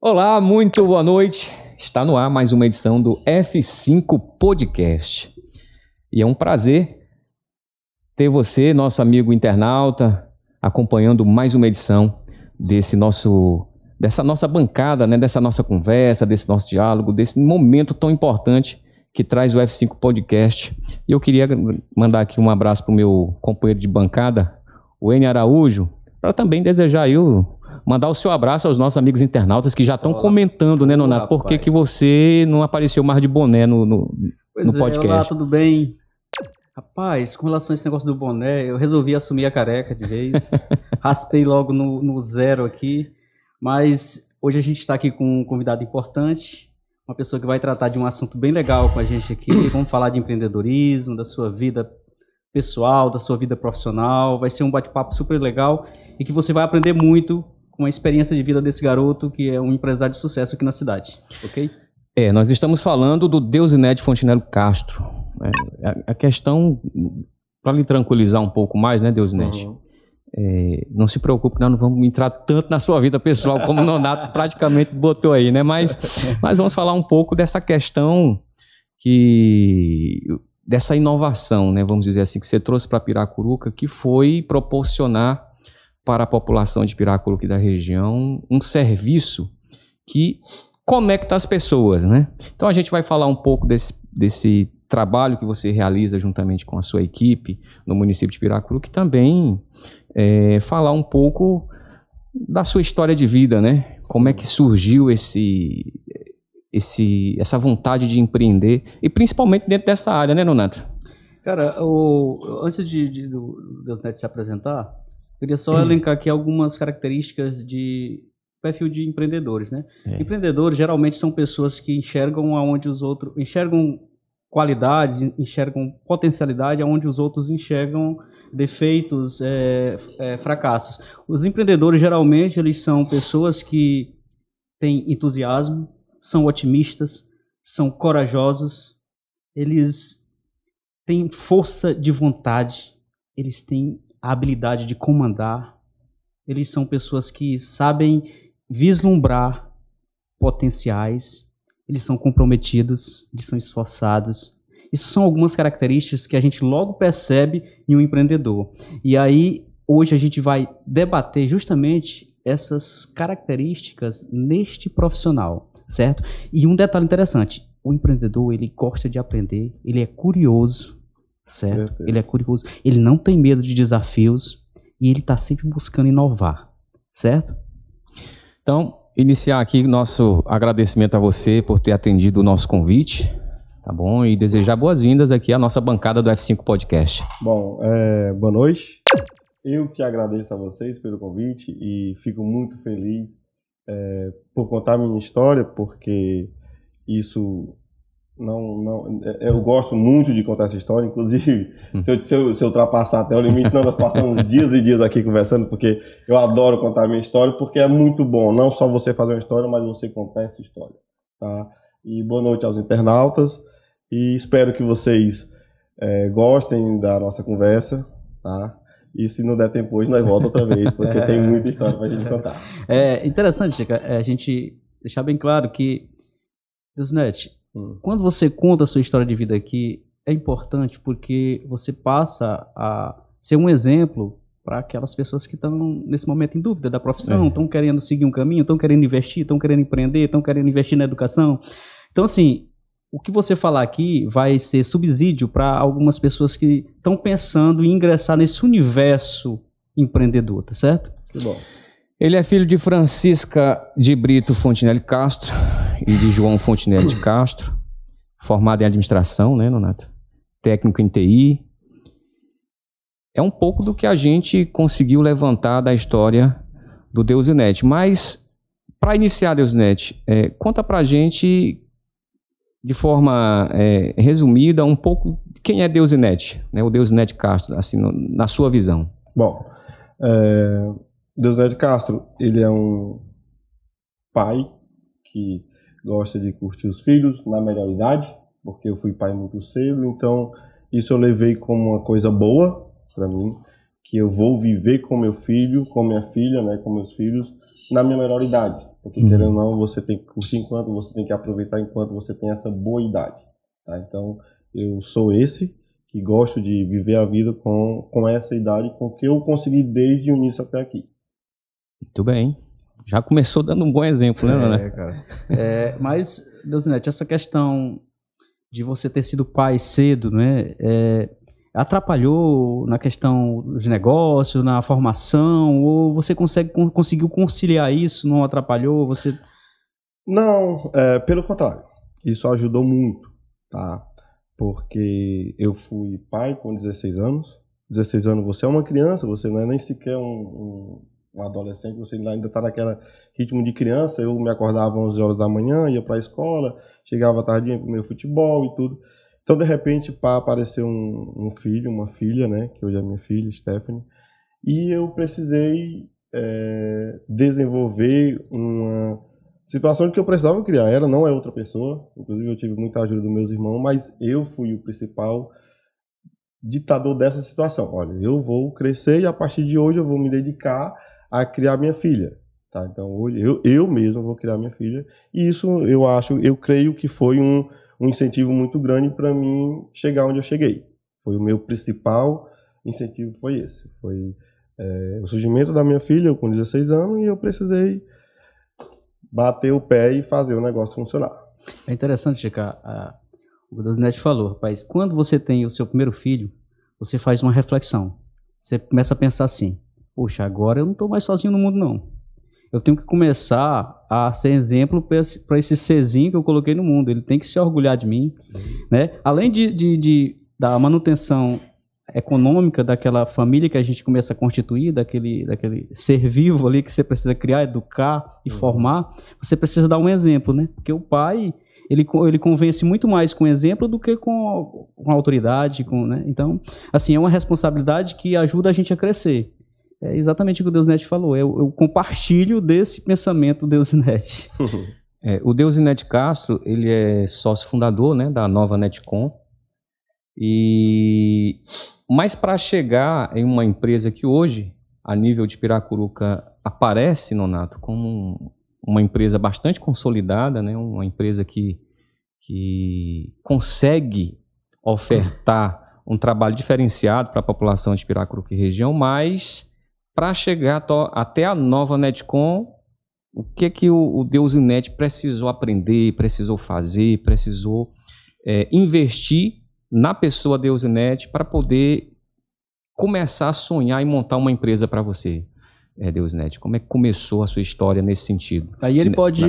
Olá, muito boa noite. Está no ar mais uma edição do F5 Podcast. E é um prazer ter você, nosso amigo internauta, acompanhando mais uma edição dessa nossa bancada, né? Dessa nossa conversa, desse nosso diálogo, desse momento tão importante que traz o F5 Podcast. E eu queria mandar aqui um abraço para o meu companheiro de bancada, o N. Araújo, para também desejar aí mandar o seu abraço aos nossos amigos internautas que já estão comentando, né, Nonato? Por que você não apareceu mais de boné no podcast? Olá, tudo bem? Rapaz, com relação a esse negócio do boné, eu resolvi assumir a careca de vez. Raspei logo no zero aqui. Mas hoje a gente está aqui com um convidado importante, uma pessoa que vai tratar de um assunto bem legal com a gente aqui. Vamos falar de empreendedorismo, da sua vida pessoal, da sua vida profissional. Vai ser um bate-papo super legal e que você vai aprender muito com a experiência de vida desse garoto, que é um empresário de sucesso aqui na cidade, ok? Nós estamos falando do Deusinete Fontinelli Castro. A questão, para lhe tranquilizar um pouco mais, né, Deusinete? Não se preocupe, nós não vamos entrar tanto na sua vida pessoal como o Nonato praticamente botou aí, né? Mas vamos falar um pouco dessa questão dessa inovação, né? Vamos dizer assim, que você trouxe para Piracuruca, que foi proporcionar para a população de Piracuruca e da região um serviço que conecta as pessoas, né? Então a gente vai falar um pouco desse trabalho que você realiza juntamente com a sua equipe no município de Piracuruca e também falar um pouco da sua história de vida, né? Como é que surgiu essa vontade de empreender e principalmente dentro dessa área, né, Nonato? Cara, antes do Deusinete se apresentar, eu queria só elencar aqui algumas características de perfil de empreendedores, né? Empreendedores geralmente são pessoas que enxergam aonde os outros enxergam qualidades, enxergam potencialidade aonde os outros enxergam defeitos, fracassos. Os empreendedores geralmente eles são pessoas que têm entusiasmo, são otimistas, são corajosos, eles têm força de vontade, eles têm a habilidade de comandar, eles são pessoas que sabem vislumbrar potenciais, eles são comprometidos, eles são esforçados. Isso são algumas características que a gente logo percebe em um empreendedor. E aí, hoje a gente vai debater justamente essas características neste profissional, certo? E um detalhe interessante, o empreendedor, ele gosta de aprender, ele é curioso, certo? Ele é curioso, ele não tem medo de desafios e ele está sempre buscando inovar, certo? Então, iniciar aqui nosso agradecimento a você por ter atendido o nosso convite, tá bom? E desejar boas-vindas aqui à nossa bancada do F5 Podcast. Bom, boa noite. Eu que agradeço a vocês pelo convite e fico muito feliz por contar a minha história, porque isso eu gosto muito de contar essa história, inclusive se eu ultrapassar até o limite, nós passamos dias e dias aqui conversando, porque eu adoro contar a minha história, porque é muito bom, não só você fazer uma história, mas você contar essa história, tá? E boa noite aos internautas, e espero que vocês gostem da nossa conversa, tá? E se não der tempo hoje, nós voltamos outra vez, porque tem muita história pra gente contar. É interessante, Chica, a gente deixar bem claro que, Deusinete, quando você conta a sua história de vida aqui, é importante porque você passa a ser um exemplo para aquelas pessoas que estão nesse momento em dúvida da profissão, estão querendo seguir um caminho, estão querendo investir, estão querendo empreender, estão querendo investir na educação. Então, assim, o que você falar aqui vai ser subsídio para algumas pessoas que estão pensando em ingressar nesse universo empreendedor, tá certo? Que bom. Ele é filho de Francisca de Brito Fontinelli Castro e de João Fontinelli de Castro, formado em administração, né, Nonato? Técnico em TI. É um pouco do que a gente conseguiu levantar da história do Deusinete. Mas, para iniciar, Deusinete, conta pra gente, de forma resumida, um pouco quem é Deusinete, né? O Deusinete Castro, assim, na sua visão. Bom, Deusinete Castro, ele é um pai que gosta de curtir os filhos na melhor idade, porque eu fui pai muito cedo, então isso eu levei como uma coisa boa para mim. que eu vou viver com meu filho, com minha filha, né, com meus filhos, na minha melhor idade. Porque, querendo ou não, você tem que curtir enquanto, você tem que aproveitar enquanto você tem essa boa idade. Tá? Então, eu sou esse que gosto de viver a vida com essa idade, com que eu consegui desde o início até aqui. Muito bem. Já começou dando um bom exemplo, né, cara. Mas, Deusinete, essa questão de você ter sido pai cedo, né, atrapalhou na questão de negócio, na formação, ou você conseguiu conciliar isso, não atrapalhou? Não, pelo contrário. Isso ajudou muito, tá? Porque eu fui pai com 16 anos. 16 anos você é uma criança, você não é nem sequer um adolescente, você ainda está naquele ritmo de criança. Eu me acordava às 11 horas da manhã, ia para a escola, chegava tardinha para o meu futebol e tudo. Então, de repente, apareceu um filho, uma filha, né, que hoje é minha filha, Stephanie, e eu precisei desenvolver uma situação que eu precisava criar. Ela não é outra pessoa, inclusive eu tive muita ajuda dos meus irmãos, mas eu fui o principal ditador dessa situação. Olha, eu vou crescer e a partir de hoje eu vou me dedicar a criar minha filha. Tá? Então, hoje eu mesmo vou criar minha filha, e isso eu creio que foi um incentivo muito grande para mim chegar onde eu cheguei. Foi o meu principal incentivo, foi esse. Foi o surgimento da minha filha, eu com 16 anos, e eu precisei bater o pé e fazer o negócio funcionar. É interessante, Chica, o que o Deusinete falou, rapaz. Quando você tem o seu primeiro filho, você faz uma reflexão. Você começa a pensar assim, poxa, agora eu não estou mais sozinho no mundo, não. Eu tenho que começar a ser exemplo para esse serzinho que eu coloquei no mundo. Ele tem que se orgulhar de mim, né? Além da manutenção econômica daquela família que a gente começa a constituir, daquele ser vivo ali que você precisa criar, educar e formar, você precisa dar um exemplo, né? Porque o pai, ele convence muito mais com exemplo do que com autoridade, né? Então, assim, é uma responsabilidade que ajuda a gente a crescer. É exatamente o que o Deusinete falou. Eu compartilho desse pensamento do Deusinete. O Deusinete Castro, ele é sócio fundador, né, da Nova Netcom. Mas para chegar em uma empresa que hoje, a nível de Piracuruca, aparece, Nonato, como uma empresa bastante consolidada, né, uma empresa que consegue ofertar um trabalho diferenciado para a população de Piracuruca e região, mas para chegar até a Nova Netcom, o que o Deusinete precisou aprender, precisou fazer, precisou investir na pessoa Deusinete para poder começar a sonhar e montar uma empresa para você, Deusinete? Como é que começou a sua história nesse sentido? Aí ele pode,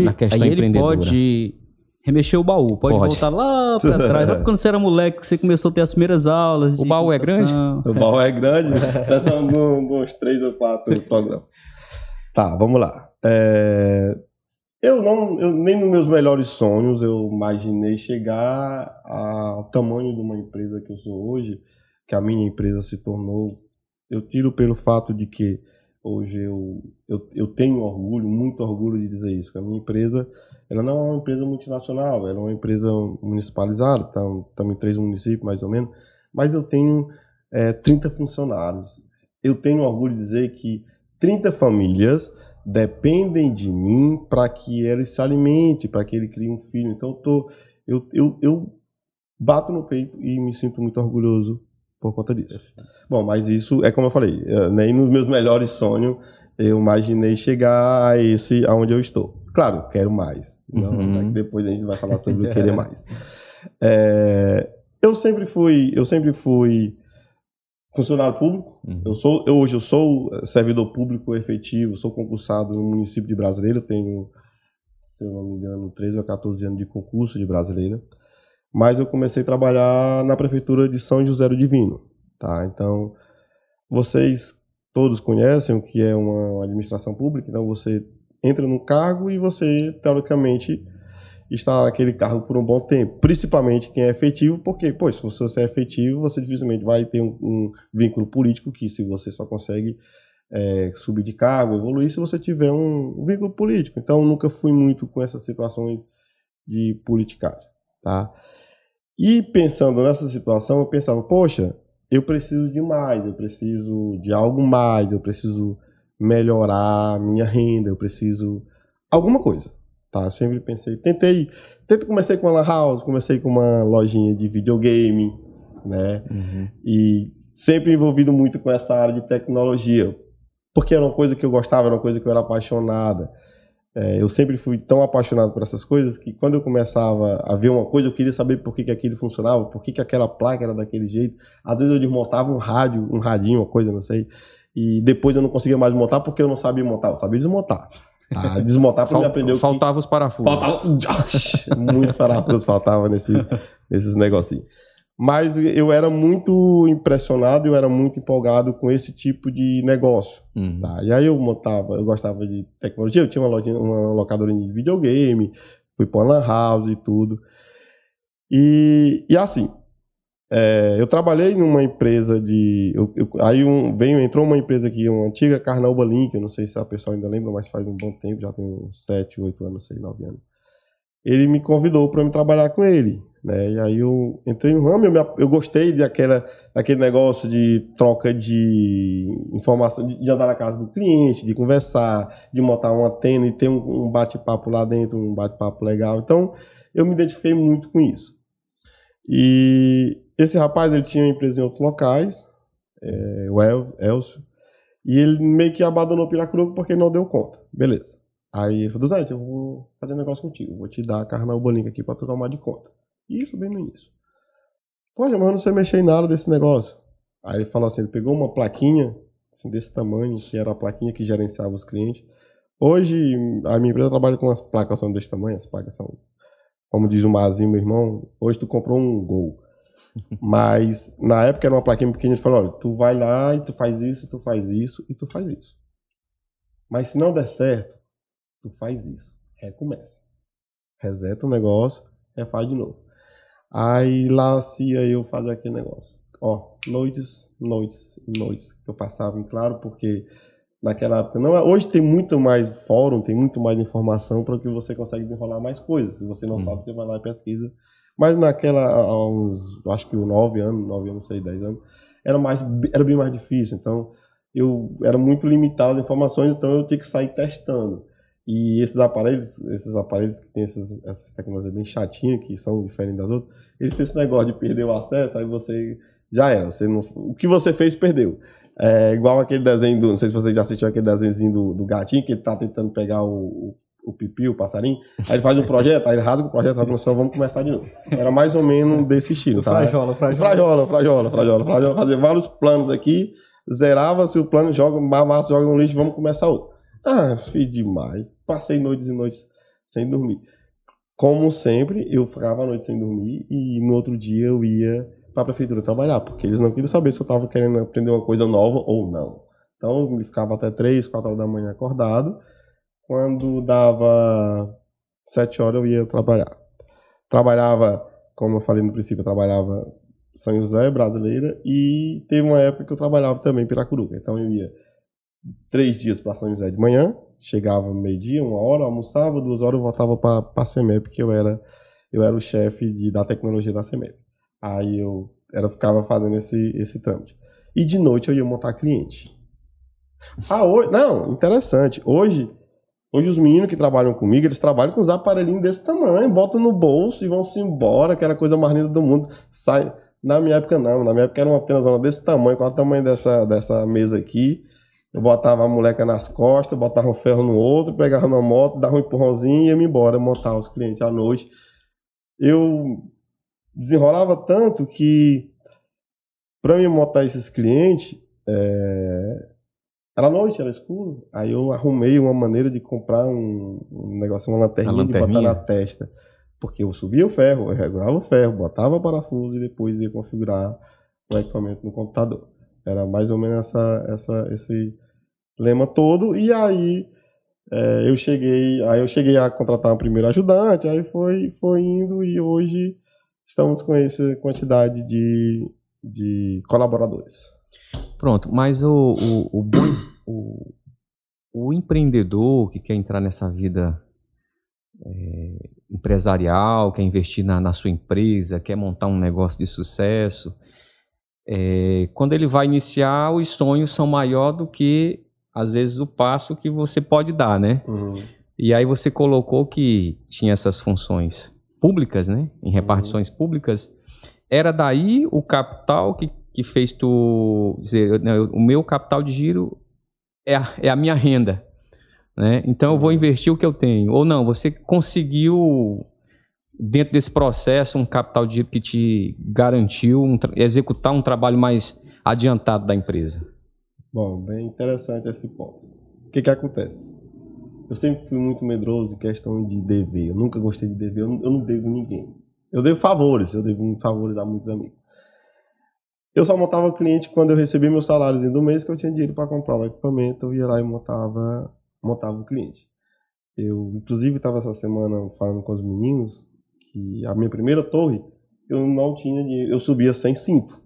remexer o baú, pode voltar lá para trás. Sabe quando você era moleque que você começou a ter as primeiras aulas? O baú é grande? O baú é grande. São uns 3 ou 4 programas. Tá, vamos lá. Eu nem nos meus melhores sonhos eu imaginei chegar ao tamanho de uma empresa que eu sou hoje, que a minha empresa se tornou. Eu tiro pelo fato de que hoje eu tenho orgulho, muito orgulho de dizer isso, que a minha empresa, ela não é uma empresa multinacional, ela é uma empresa municipalizada, estamos em 3 municípios mais ou menos, mas eu tenho 30 funcionários. Eu tenho orgulho de dizer que 30 famílias dependem de mim para que ele se alimente, para que ele crie um filho. Então eu bato no peito e me sinto muito orgulhoso por conta disso. Bom, mas isso é como eu falei, nem nos meus melhores sonhos eu imaginei chegar aonde eu estou. Claro, quero mais. Não, depois a gente vai falar sobre o querer mais. Eu sempre fui funcionário público. Hoje eu sou servidor público efetivo, sou concursado no município de Brasileira, tenho, se eu não me engano, 13 ou 14 anos de concurso de Brasileira. Mas eu comecei a trabalhar na prefeitura de São José do Divino. Tá? Então, vocês todos conhecem o que é uma administração pública, então você entra no cargo e você, teoricamente, está naquele cargo por um bom tempo, principalmente quem é efetivo, porque, se você é efetivo, você dificilmente vai ter um vínculo político, que se você só consegue subir de cargo, evoluir, se você tiver um vínculo político. Então, eu nunca fui muito com essas situações de politicagem, tá? E pensando nessa situação, eu pensava, poxa, eu preciso de mais, eu preciso de algo mais, eu preciso melhorar a minha renda, eu preciso alguma coisa, tá? Eu sempre pensei, comecei com uma lan house, comecei com uma lojinha de videogame, né? E sempre envolvido muito com essa área de tecnologia, porque era uma coisa que eu gostava, era uma coisa que eu era apaixonada. Eu sempre fui tão apaixonado por essas coisas que quando eu começava a ver uma coisa, eu queria saber por que aquilo funcionava, por que aquela placa era daquele jeito. Às vezes eu desmontava um radinho, uma coisa, não sei, e depois eu não conseguia mais montar porque eu não sabia montar, eu sabia desmontar. Desmontar para me aprender faltava os parafusos. Muitos parafusos faltavam nesses negocinhos. Mas eu era muito impressionado, eu era muito empolgado com esse tipo de negócio. Tá? E aí eu gostava de tecnologia, eu tinha uma locadora de videogame, fui para uma lan house e tudo. E assim, eu trabalhei numa empresa entrou uma empresa aqui, uma antiga Carnaúba Link, eu não sei se a pessoa ainda lembra, mas faz um bom tempo, já tem uns 7, 8 anos, 6, 9 anos. Ele me convidou para me trabalhar com ele, né? E aí eu entrei no ramo, eu gostei daquele negócio de troca de informação, de andar na casa do cliente, de conversar, de montar uma antena e ter um bate-papo lá dentro, um bate-papo legal. Então, eu me identifiquei muito com isso. E esse rapaz, ele tinha uma empresa em outros locais, o Elcio, e ele meio que abandonou Piracuru porque não deu conta. Beleza. Aí ele falou, Zé, eu vou fazer um negócio contigo, vou te dar a Carnaúba Link aqui pra tu tomar de conta. Isso, bem no início. Poxa, mas não sei mexer em nada desse negócio. Aí ele falou assim, ele pegou uma plaquinha, assim, desse tamanho, que era a plaquinha que gerenciava os clientes. Hoje, a minha empresa trabalha com as placas são desse tamanho, as placas são, como diz o Mazinho, meu irmão, hoje tu comprou um Gol. Mas, na época era uma plaquinha pequena, ele falou, olha, tu vai lá e tu faz isso, tu faz isso e tu faz isso. Mas se não der certo, tu faz isso, recomeça. Reseta o negócio, refaz de novo. Aí lá ia eu fazer aquele negócio. Noites que eu passava em claro, porque naquela época, hoje tem muito mais fórum, tem muito mais informação para que você consegue enrolar mais coisas. Se você não sabe, você vai lá e pesquisa. Mas há uns, acho que 9 anos, não sei, 10 anos, era bem mais difícil. Então, eu era muito limitado de informações, então eu tinha que sair testando. E esses aparelhos que têm essas tecnologias bem chatinhas, que são diferentes das outras, eles têm esse negócio de perder o acesso, aí você já era. O que você fez, perdeu. É igual aquele desenho, não sei se você já assistiu aquele desenho do gatinho, que ele tá tentando pegar o pipi, o passarinho, aí ele faz um projeto, aí ele rasga o projeto, vamos começar de novo. Era mais ou menos desse estilo, tá? Frajola. Fazer vários planos aqui, zerava-se o plano, joga no lixo, vamos começar outro. Fiz demais. Passei noites e noites sem dormir. Como sempre, eu ficava a noite sem dormir e no outro dia eu ia para a prefeitura trabalhar, porque eles não queriam saber se eu estava querendo aprender uma coisa nova ou não. Então eu ficava até 3, 4 horas da manhã acordado. Quando dava 7 horas eu ia trabalhar. Trabalhava, como eu falei no princípio, eu trabalhava em São José, Brasileira, e teve uma época que eu trabalhava também em Piracuruca. Então eu ia 3 dias para São José de manhã, chegava meio-dia, 1 hora, almoçava, 2 horas eu voltava para a CEMEP, porque eu era o chefe da tecnologia da CEMEP. Aí eu ficava fazendo esse trâmite. E de noite eu ia montar cliente. Interessante. Hoje os meninos que trabalham comigo, eles trabalham com os aparelhinhos desse tamanho, botam no bolso e vão-se embora, que era a coisa mais linda do mundo. Na minha época não, na minha época era uma antena desse tamanho, com o tamanho dessa mesa aqui. Eu botava a moleca nas costas, botava um ferro no outro, pegava na moto, dava um empurrãozinho e ia me embora, montar os clientes à noite. Eu desenrolava tanto que, para mim montar esses clientes, era noite, era escuro. Aí eu arrumei uma maneira de comprar um negócio, uma lanterninha de botar na testa. Porque eu subia o ferro, eu regulava o ferro, botava parafuso e depois ia configurar o equipamento no computador. Era mais ou menos esse lema todo. E aí eu cheguei a contratar um primeiro ajudante, aí foi indo e hoje estamos com essa quantidade de colaboradores. Pronto, mas o empreendedor que quer entrar nessa vida empresarial, quer investir na sua empresa, quer montar um negócio de sucesso, quando ele vai iniciar, os sonhos são maior do que, às vezes, o passo que você pode dar, né? E aí você colocou que tinha essas funções públicas, né? Em repartições públicas. Era daí o capital que fez tu dizer, não, o meu capital de giro é a minha renda, né? Então eu vou investir o que eu tenho. Ou não, você conseguiu, dentro desse processo, um capital de giro que te garantiu executar um trabalho mais adiantado da empresa. Bom, bem interessante esse ponto. O que acontece? Eu sempre fui muito medroso em questão de dever. Eu nunca gostei de dever, eu não devo ninguém. Eu devo favores, a muitos amigos. Eu só montava cliente quando eu recebia meu saláriozinho do mês, que eu tinha dinheiro para comprar o equipamento, eu ia lá e montava o cliente. Eu, inclusive, estava essa semana falando com os meninos que a minha primeira torre, eu não tinha dinheiro, eu subia sem cinto.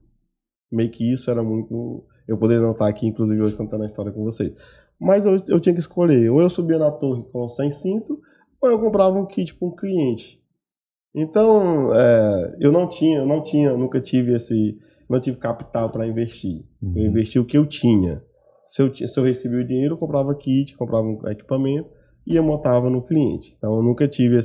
Meio que isso era muito... Eu poderia não estar aqui, inclusive, hoje contando a história com vocês. Mas eu tinha que escolher, ou eu subia na torre com sem cinto, ou eu comprava um kit para um cliente. Então, eu nunca tive não tive capital para investir. Eu investi o que eu tinha. Se eu recebia o dinheiro, eu comprava kit, comprava um equipamento e eu montava no cliente. Então, eu nunca tive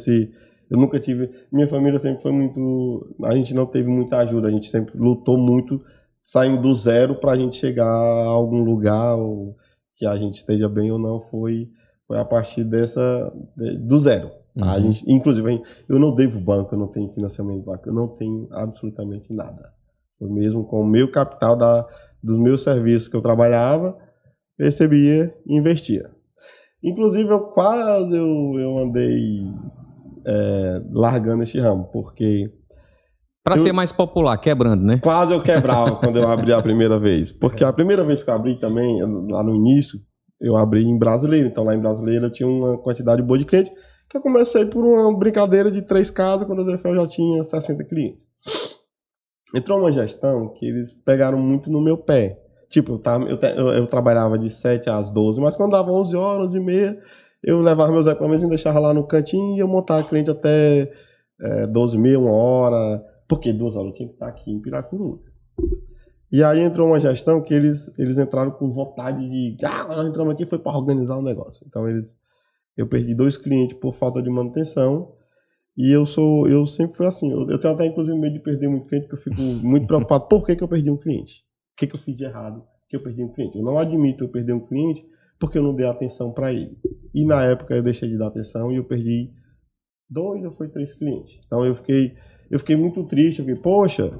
minha família sempre foi muito, a gente não teve muita ajuda, a gente sempre lutou muito, saindo do zero para a gente chegar a algum lugar, ou que a gente esteja bem ou não, foi a partir do zero. A gente, inclusive, eu não devo banco, eu não tenho financiamento banco, eu não tenho absolutamente nada. Foi mesmo com o meu capital dos meus serviços que eu trabalhava, recebia e investia. Inclusive, eu andei largando este ramo, porque... Para ser mais popular, quebrando, né? Quase eu quebrava quando eu abri a primeira vez. Porque a primeira vez que eu abri também, lá no início, eu abri em Brasileiro. Então lá em Brasileiro eu tinha uma quantidade boa de clientes, que eu comecei por uma brincadeira de 3 casas, quando eu já tinha 60 clientes. Entrou uma gestão que eles pegaram muito no meu pé. Tipo, eu trabalhava de 7 às 12, mas quando dava 11 horas, 11h30, eu levava meus equipamentos e deixava lá no cantinho e eu montava cliente até 12h30, 1h, porque 2 horas eu tinha que estar aqui em Piracuru. E aí entrou uma gestão que eles entraram com vontade de... nós entramos aqui foi para organizar o negócio. Então eu perdi 2 clientes por falta de manutenção. E eu sempre fui assim. Eu tenho até inclusive medo de perder muito cliente, porque eu fico muito preocupado. Por que eu perdi um cliente? O que eu fiz de errado que eu perdi um cliente? Eu não admito eu perder um cliente porque eu não dei atenção para ele. E na época eu deixei de dar atenção e eu perdi 2 ou 3 clientes. Então eu fiquei muito triste. Eu fiquei, poxa,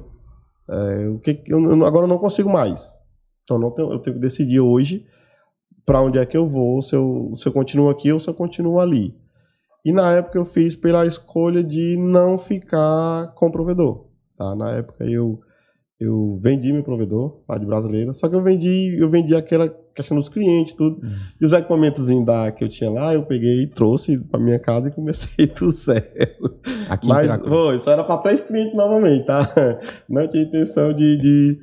agora eu não consigo mais. Então eu tenho que decidir hoje para onde é que eu vou, se eu continuo aqui ou se eu continuo ali. E na época eu fiz pela escolha de não ficar com o provedor. Tá? Na época eu vendi meu provedor lá de Brasileira, só que eu vendi aquela questão dos clientes, tudo. E os equipamentos que eu tinha lá, eu peguei e trouxe para minha casa e comecei do zero. Mas isso era para 3 clientes novamente, tá? Não tinha intenção de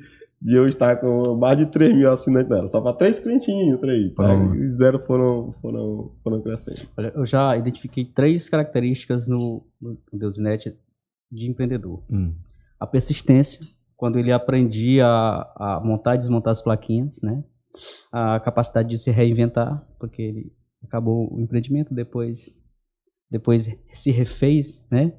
eu estar com mais de 3 mil assinantes, não. Só para 3 clientinhos, 3. Tá? E os 0 foram crescendo. Olha, eu já identifiquei 3 características no Deusnet de empreendedor. A persistência, quando ele aprendia a montar e desmontar as plaquinhas, né? A capacidade de se reinventar, porque ele acabou o empreendimento, depois se refez, né?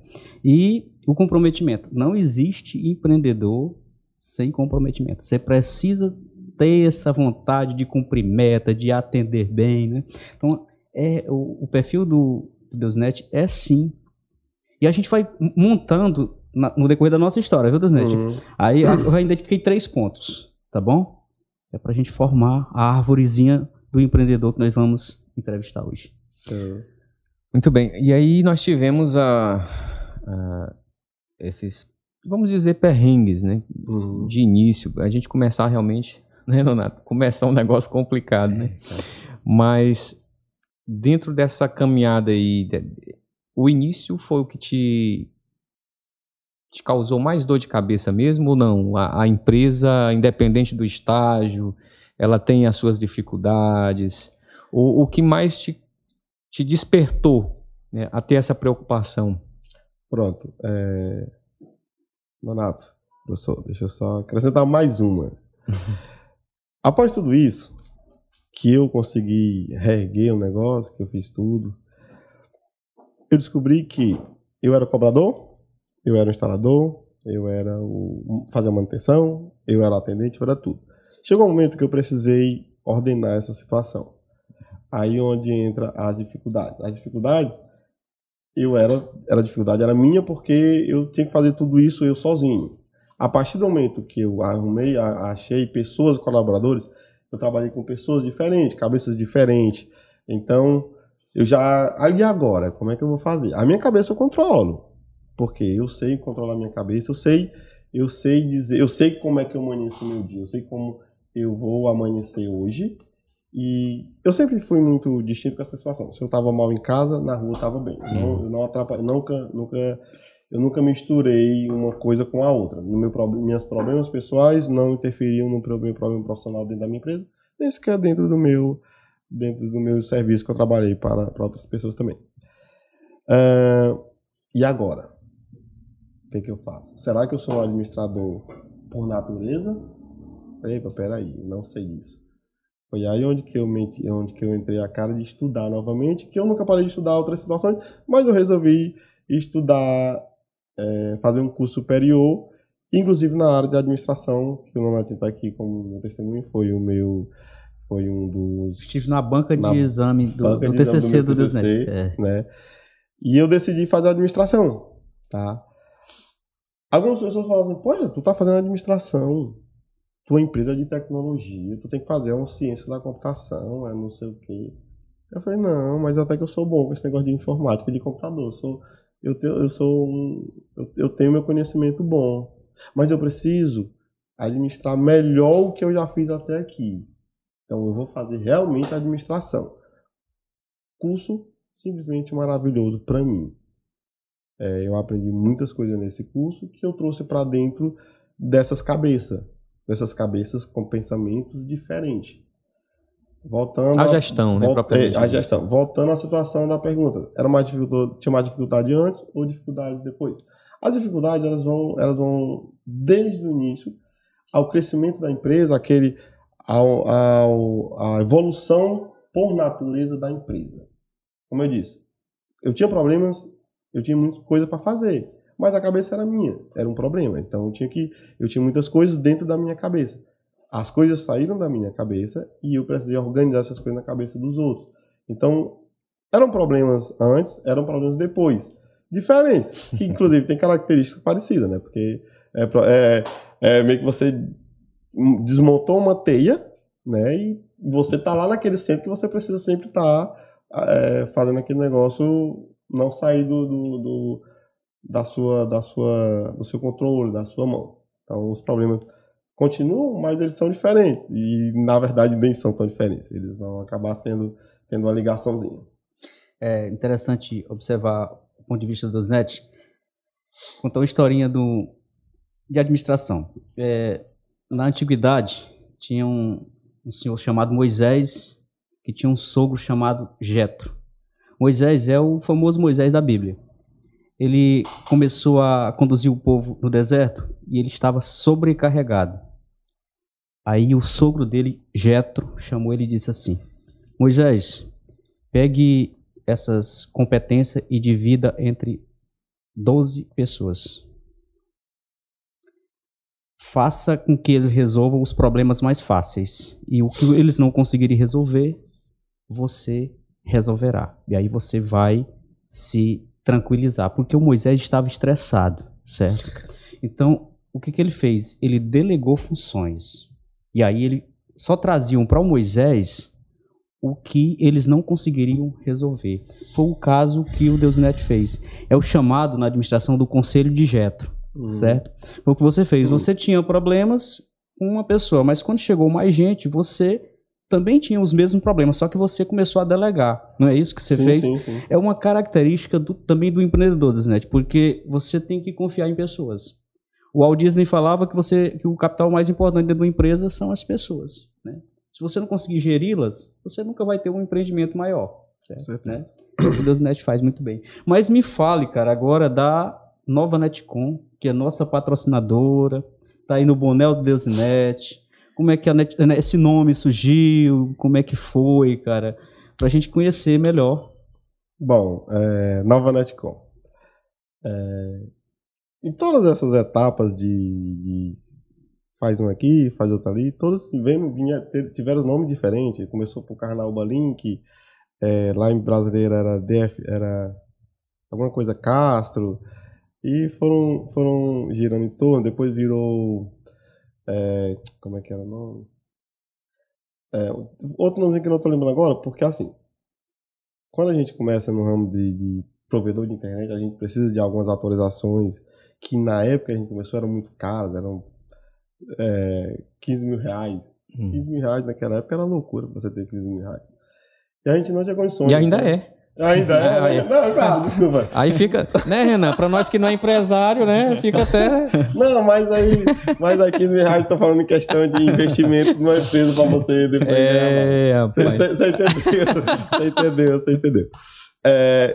E o comprometimento. Não existe empreendedor sem comprometimento. Você precisa ter essa vontade de cumprir meta, de atender bem, né? Então, o perfil do Deusnet é sim. E a gente vai montando no decorrer da nossa história, viu, Deusnet? Aí eu já identifiquei 3 pontos, tá bom? É pra gente formar a árvorezinha do empreendedor que nós vamos entrevistar hoje. Muito bem. E aí nós tivemos esses, vamos dizer, perrengues, né? De início. A gente começar realmente, né, Leonardo? Começar um negócio complicado, né? Mas dentro dessa caminhada aí, o início foi o que te causou mais dor de cabeça mesmo ou não? A empresa, independente do estágio, ela tem as suas dificuldades. O que mais te despertou, né, a ter essa preocupação? Pronto. Donato, Professor, deixa eu só acrescentar mais uma. Após tudo isso, que eu consegui reerguer o negócio, que eu fiz tudo, eu descobri que eu era cobrador, eu era o instalador, eu era fazia manutenção, eu era atendente, eu era tudo. Chegou um momento que eu precisei ordenar essa situação. Aí onde entra as dificuldades. As dificuldades, a dificuldade era minha porque eu tinha que fazer tudo isso eu sozinho. A partir do momento que eu achei pessoas, colaboradores, eu trabalhei com pessoas diferentes, cabeças diferentes. Então, e agora? Como é que eu vou fazer? A minha cabeça eu controlo. Porque eu sei controlar a minha cabeça, eu sei dizer, eu sei como é que eu amanheço o meu dia, eu sei como eu vou amanhecer hoje. E eu sempre fui muito distinto com essa situação. Se eu estava mal em casa, na rua eu estava bem. Eu não atrapalho, eu nunca misturei uma coisa com a outra. Meus problemas pessoais não interferiam no meu problema profissional dentro da minha empresa, nem sequer dentro do meu serviço que eu trabalhei para outras pessoas também. E agora? O que eu faço? Será que eu sou um administrador por natureza? Peraí, não sei disso. Foi aí onde que eu entrei a cara de estudar novamente, que eu nunca parei de estudar outras situações, mas eu resolvi estudar, fazer um curso superior, inclusive na área de administração, que o Nonatinho está aqui como meu testemunho, foi um dos... Estive na banca de exame do TCC do Desnet. Né? E eu decidi fazer administração, tá? Algumas pessoas falam assim, poxa, tu tá fazendo administração, tua empresa é de tecnologia, tu tem que fazer uma ciência da computação, não sei o quê. Eu falei, não, mas até que eu sou bom com esse negócio de informática, de computador. Eu tenho meu conhecimento bom, mas eu preciso administrar melhor o que eu já fiz até aqui. Então eu vou fazer realmente a administração. Curso simplesmente maravilhoso para mim. Eu aprendi muitas coisas nesse curso que eu trouxe para dentro dessas cabeças com pensamentos diferentes. Voltando a gestão, né? A gestão. Voltando à situação da pergunta, tinha mais dificuldade antes ou dificuldade depois? As dificuldades elas vão desde o início ao crescimento da empresa, a evolução por natureza da empresa. Como eu disse, eu tinha problemas, eu tinha muitas coisas para fazer, mas a cabeça era minha, era um problema. Então eu tinha muitas coisas dentro da minha cabeça. As coisas saíram da minha cabeça e eu precisei organizar essas coisas na cabeça dos outros. Então, eram problemas antes, eram problemas depois. Diferentes, que inclusive tem características parecidas, né? Porque meio que você desmontou uma teia, né? E você tá lá naquele centro que você precisa sempre estar fazendo aquele negócio não sair do seu controle, da sua mão. Então, os problemas continuam, mas eles são diferentes. E, na verdade, nem são tão diferentes. Eles vão acabar tendo uma ligaçãozinha. É interessante observar o ponto de vista do Desnet. Contou uma historinha de administração. Na antiguidade, tinha um senhor chamado Moisés, que tinha um sogro chamado Jetro. Moisés é o famoso Moisés da Bíblia. Ele começou a conduzir o povo no deserto e ele estava sobrecarregado. Aí o sogro dele, Jetro, chamou ele e disse assim: Moisés, pegue essas competências e divida entre 12 pessoas. Faça com que eles resolvam os problemas mais fáceis. E o que eles não conseguirem resolver, você resolverá. E aí você vai se tranquilizar, porque o Moisés estava estressado, certo? Então, o que ele fez? Ele delegou funções. E aí ele só traziam para o Moisés o que eles não conseguiriam resolver. Foi o caso que o Desnet fez. É o chamado na administração do conselho de Jetro, certo? Foi o que você fez. Você tinha problemas com uma pessoa, mas quando chegou mais gente, você também tinha os mesmos problemas, só que você começou a delegar. Não é isso que você fez? Sim. É uma característica também do empreendedor, Desnet, porque você tem que confiar em pessoas. O Walt Disney falava que o capital mais importante de uma empresa são as pessoas, né? Se você não conseguir geri-las, você nunca vai ter um empreendimento maior, certo? Né? O Desnet faz muito bem. Mas me fale, cara, agora da Nova Netcom, que é nossa patrocinadora, tá aí no boné do Deusinet. Como é que esse nome surgiu? Como é que foi, cara? Pra gente conhecer melhor. Bom, Nova Netcom. Em todas essas etapas de faz um aqui, faz outro ali, todos tiveram nome diferente. Começou por Carnaúba Link, lá em Brasileira era alguma coisa Castro, e foram girando em torno. Depois virou, como é que era o nome? Outro nome que eu não estou lembrando agora, porque assim, quando a gente começa no ramo de provedor de internet, a gente precisa de algumas atualizações que na época a gente começou eram muito caras, eram 15 mil reais. 15 mil reais naquela época era loucura pra você ter 15 mil reais. E a gente não tinha condições. E ainda é. Ainda é. Não, claro, desculpa. Aí fica, né, Renan? Pra nós que não é empresário, né? Fica até. Não, mas aí 15 mil reais, tô falando em questão de investimento, não é peso pra você depois. Rapaz. Você entendeu.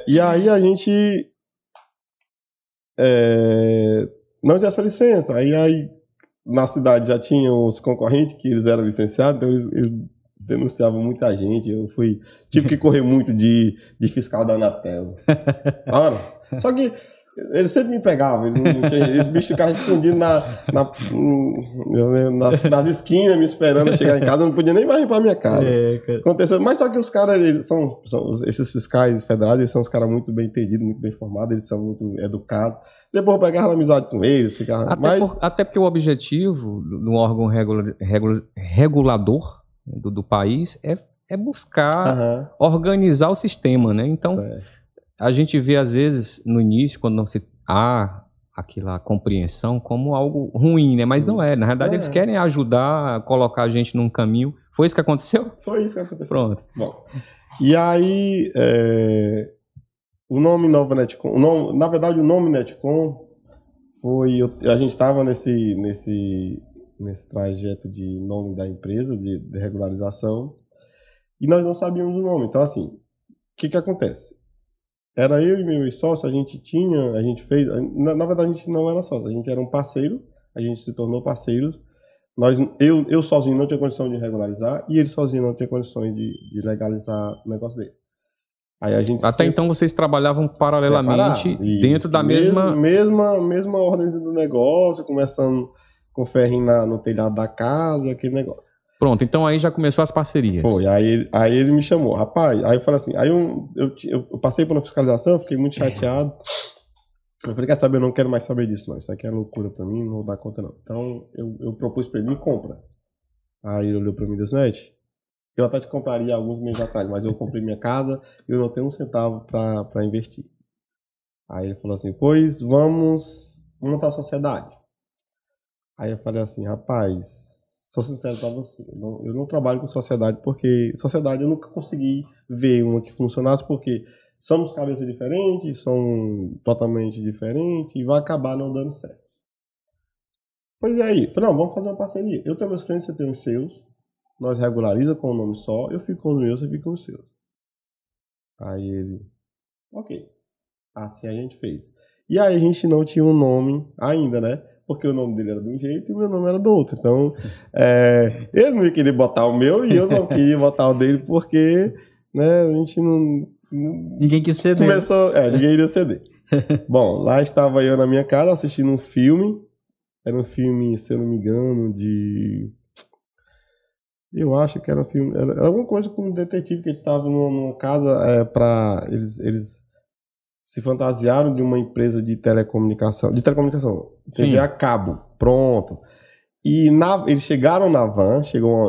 E aí a gente não tinha essa licença. Aí na cidade já tinha os concorrentes que eles eram licenciados, então eles denunciavam muita gente. Tive que correr muito de fiscal da Anatel. Só que eles sempre me pegavam, eles bichos ficavam escondidos nas esquinas, me esperando chegar em casa, eu não podia nem mais ir pra minha casa. Aconteceu, mas só que os caras, esses fiscais federais, eles são os caras muito bem entendidos, muito bem formados, eles são muito educados. Depois eu pegava amizade com eles, até porque o objetivo do órgão regulador do país é buscar organizar o sistema, né? Então, a gente vê às vezes no início, quando não se há aquela compreensão, como algo ruim, né? Mas não é. Na verdade, eles querem ajudar, colocar a gente num caminho. Foi isso que aconteceu? Foi isso que aconteceu. Pronto. Bom, e aí, o nome Nova Netcom, na verdade, o nome Netcom foi... A gente estava nesse trajeto de nome da empresa, de regularização, e nós não sabíamos o nome. Então, assim, o que acontece? Era eu e meu ex-sócio, a gente fez... Na verdade, a gente não era sócio, a gente era um parceiro, a gente se tornou parceiros. Eu sozinho não tinha condição de regularizar, e ele sozinho não tinha condições de legalizar o negócio dele. Aí a gente então vocês trabalhavam paralelamente dentro da mesma ordem do negócio, começando com ferrinho no telhado da casa, aquele negócio. Pronto, então aí já começou as parcerias. Foi, aí ele me chamou, rapaz, aí eu falei assim, aí eu passei por uma fiscalização, eu fiquei muito chateado. Eu falei, quer saber, eu não quero mais saber disso não, isso aqui é loucura pra mim, não vou dar conta não. Então eu propus pra ele, me compra. Aí ele olhou pra mim, Deusinet, eu até te compraria alguns meses atrás, mas eu comprei minha casa e eu não tenho um centavo para investir. Aí ele falou assim, pois vamos montar a sociedade. Aí eu falei assim, rapaz, sou sincero para você, eu não trabalho com sociedade, porque sociedade eu nunca consegui ver uma que funcionasse, porque somos cabeças diferentes, são totalmente diferentes e vai acabar não dando certo. Pois é aí, eu falei, não, vamos fazer uma parceria. Eu tenho meus clientes, você tem os seus. Nós regulariza com o nome só, eu fico com o meu, você fica com o seu. Aí ele, ok. Assim a gente fez. E aí a gente não tinha um nome ainda, né? Porque o nome dele era de um jeito e o meu nome era do outro. Então, ele não queria botar o meu e eu não queria botar o dele porque, né, a gente não... Ninguém quis ceder. Ninguém iria ceder. Bom, lá estava eu na minha casa assistindo um filme. Era um filme, se eu não me engano, eu acho que era um filme... Era alguma coisa com um detetive que eles estavam numa casa eles se fantasiaram de uma empresa de telecomunicação. TV a cabo. Pronto. E eles chegaram na van,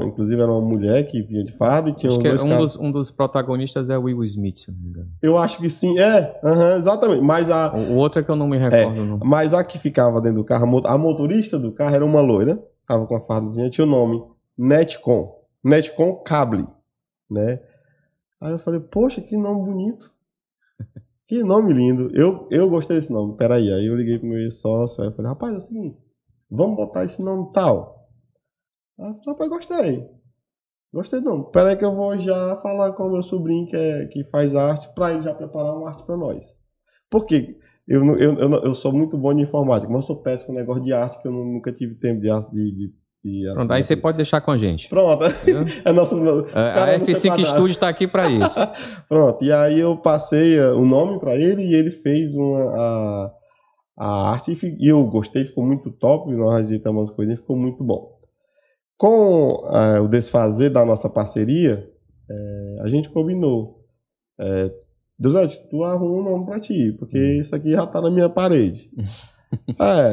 inclusive era uma mulher que vinha de farda e tinha dois caras. Um dos protagonistas é o Will Smith, se não me engano. Eu acho que sim, exatamente. Mas o outro é que eu não me recordo. Não. Mas a que ficava dentro do carro, a motorista do carro era uma loira, tava com a fardazinha, tinha o nome Netcom Cable, né? Aí eu falei, poxa, que nome bonito. Que nome lindo. Eu gostei desse nome, peraí. Aí eu liguei pro meu sócio, aí eu falei, rapaz, é o seguinte, vamos botar esse nome tal. Aí eu falei, rapaz, gostei do nome. Peraí que eu vou já falar com o meu sobrinho que faz arte, pra ele já preparar uma arte pra nós. Porque eu sou muito bom de informática, mas eu sou péssimo com negócio de arte, que eu nunca tive tempo de arte. Pronto, aí você pode deixar com a gente. Pronto. A F5 Studio está aqui para isso. Pronto, e aí eu passei o nome para ele e ele fez a arte e eu gostei, ficou muito top, nós ajeitamos as coisinhas, ficou muito bom. Com o desfazer da nossa parceria, a gente combinou. Deus, tu arruma um nome para ti, porque isso aqui já tá na minha parede.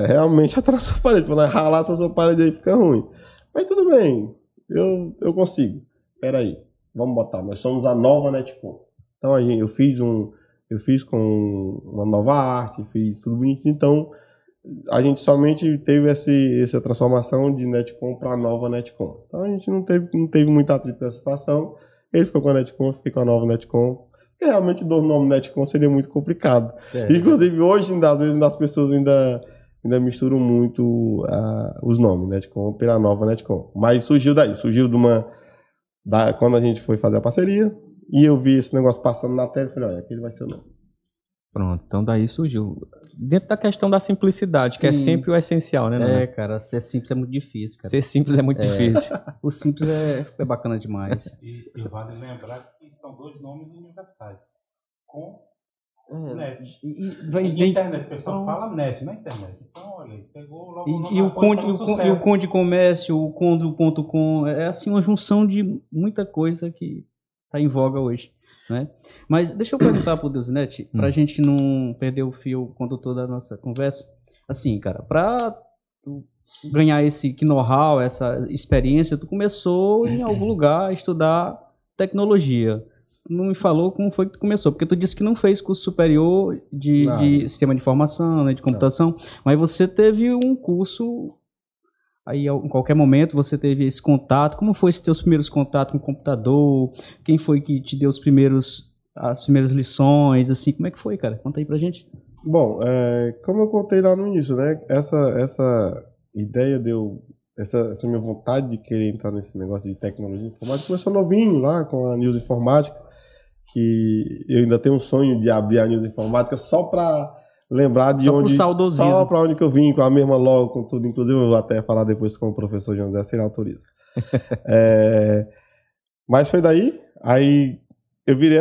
Realmente já tá na sua parede. Quando ralar essa sua parede aí fica ruim. Mas tudo bem, eu consigo. Peraí, vamos botar. Nós somos a nova Netcom. Então eu fiz com uma nova arte, fiz tudo bonitinho. Então a gente somente teve essa transformação de Netcom para a nova Netcom. Então a gente não teve muito atrito nessa situação. Ele ficou com a Netcom, eu fiquei com a nova Netcom. Porque realmente o nome Netcom seria muito complicado. Inclusive hoje, às vezes, as pessoas ainda misturam muito os nomes, Netcom pela nova Netcom. Mas surgiu quando a gente foi fazer a parceria, e eu vi esse negócio passando na tela e falei, olha, aquele vai ser o nome. Pronto, então daí surgiu. Dentro da questão da simplicidade, Sim. Que é sempre o essencial, né? Cara, ser simples é muito difícil, cara. Ser simples é muito difícil. O simples é bacana demais. E vale lembrar que são dois nomes universais. Com net. Internet, o pessoal fala net na internet. Então, olha, pegou logo e o Conde Comércio, o Condo.com, é assim uma junção de muita coisa que está em voga hoje. Né? Mas deixa eu perguntar pro Deusnet, pra gente não perder o fio condutor da nossa conversa. Assim, cara, pra ganhar esse know-how, essa experiência, tu começou em algum lugar a estudar tecnologia. Não me falou como foi que tu começou, porque tu disse que não fez curso superior de sistema de informação, né, de computação, mas você teve um curso, aí em qualquer momento você teve esse contato. Como foi esses teus primeiros contatos com o computador? Quem foi que te deu as primeiras lições, assim, como é que foi, cara? Conta aí pra gente. Bom, como eu contei lá no início, né, essa ideia essa minha vontade de querer entrar nesse negócio de tecnologia informática começou novinho lá com a News Informática, que eu ainda tenho um sonho de abrir a News Informática só para lembrar de só para onde que eu vim, com a mesma logo, com tudo. Inclusive eu vou até falar depois com o professor José, se ele autoriza. Mas foi daí, aí eu virei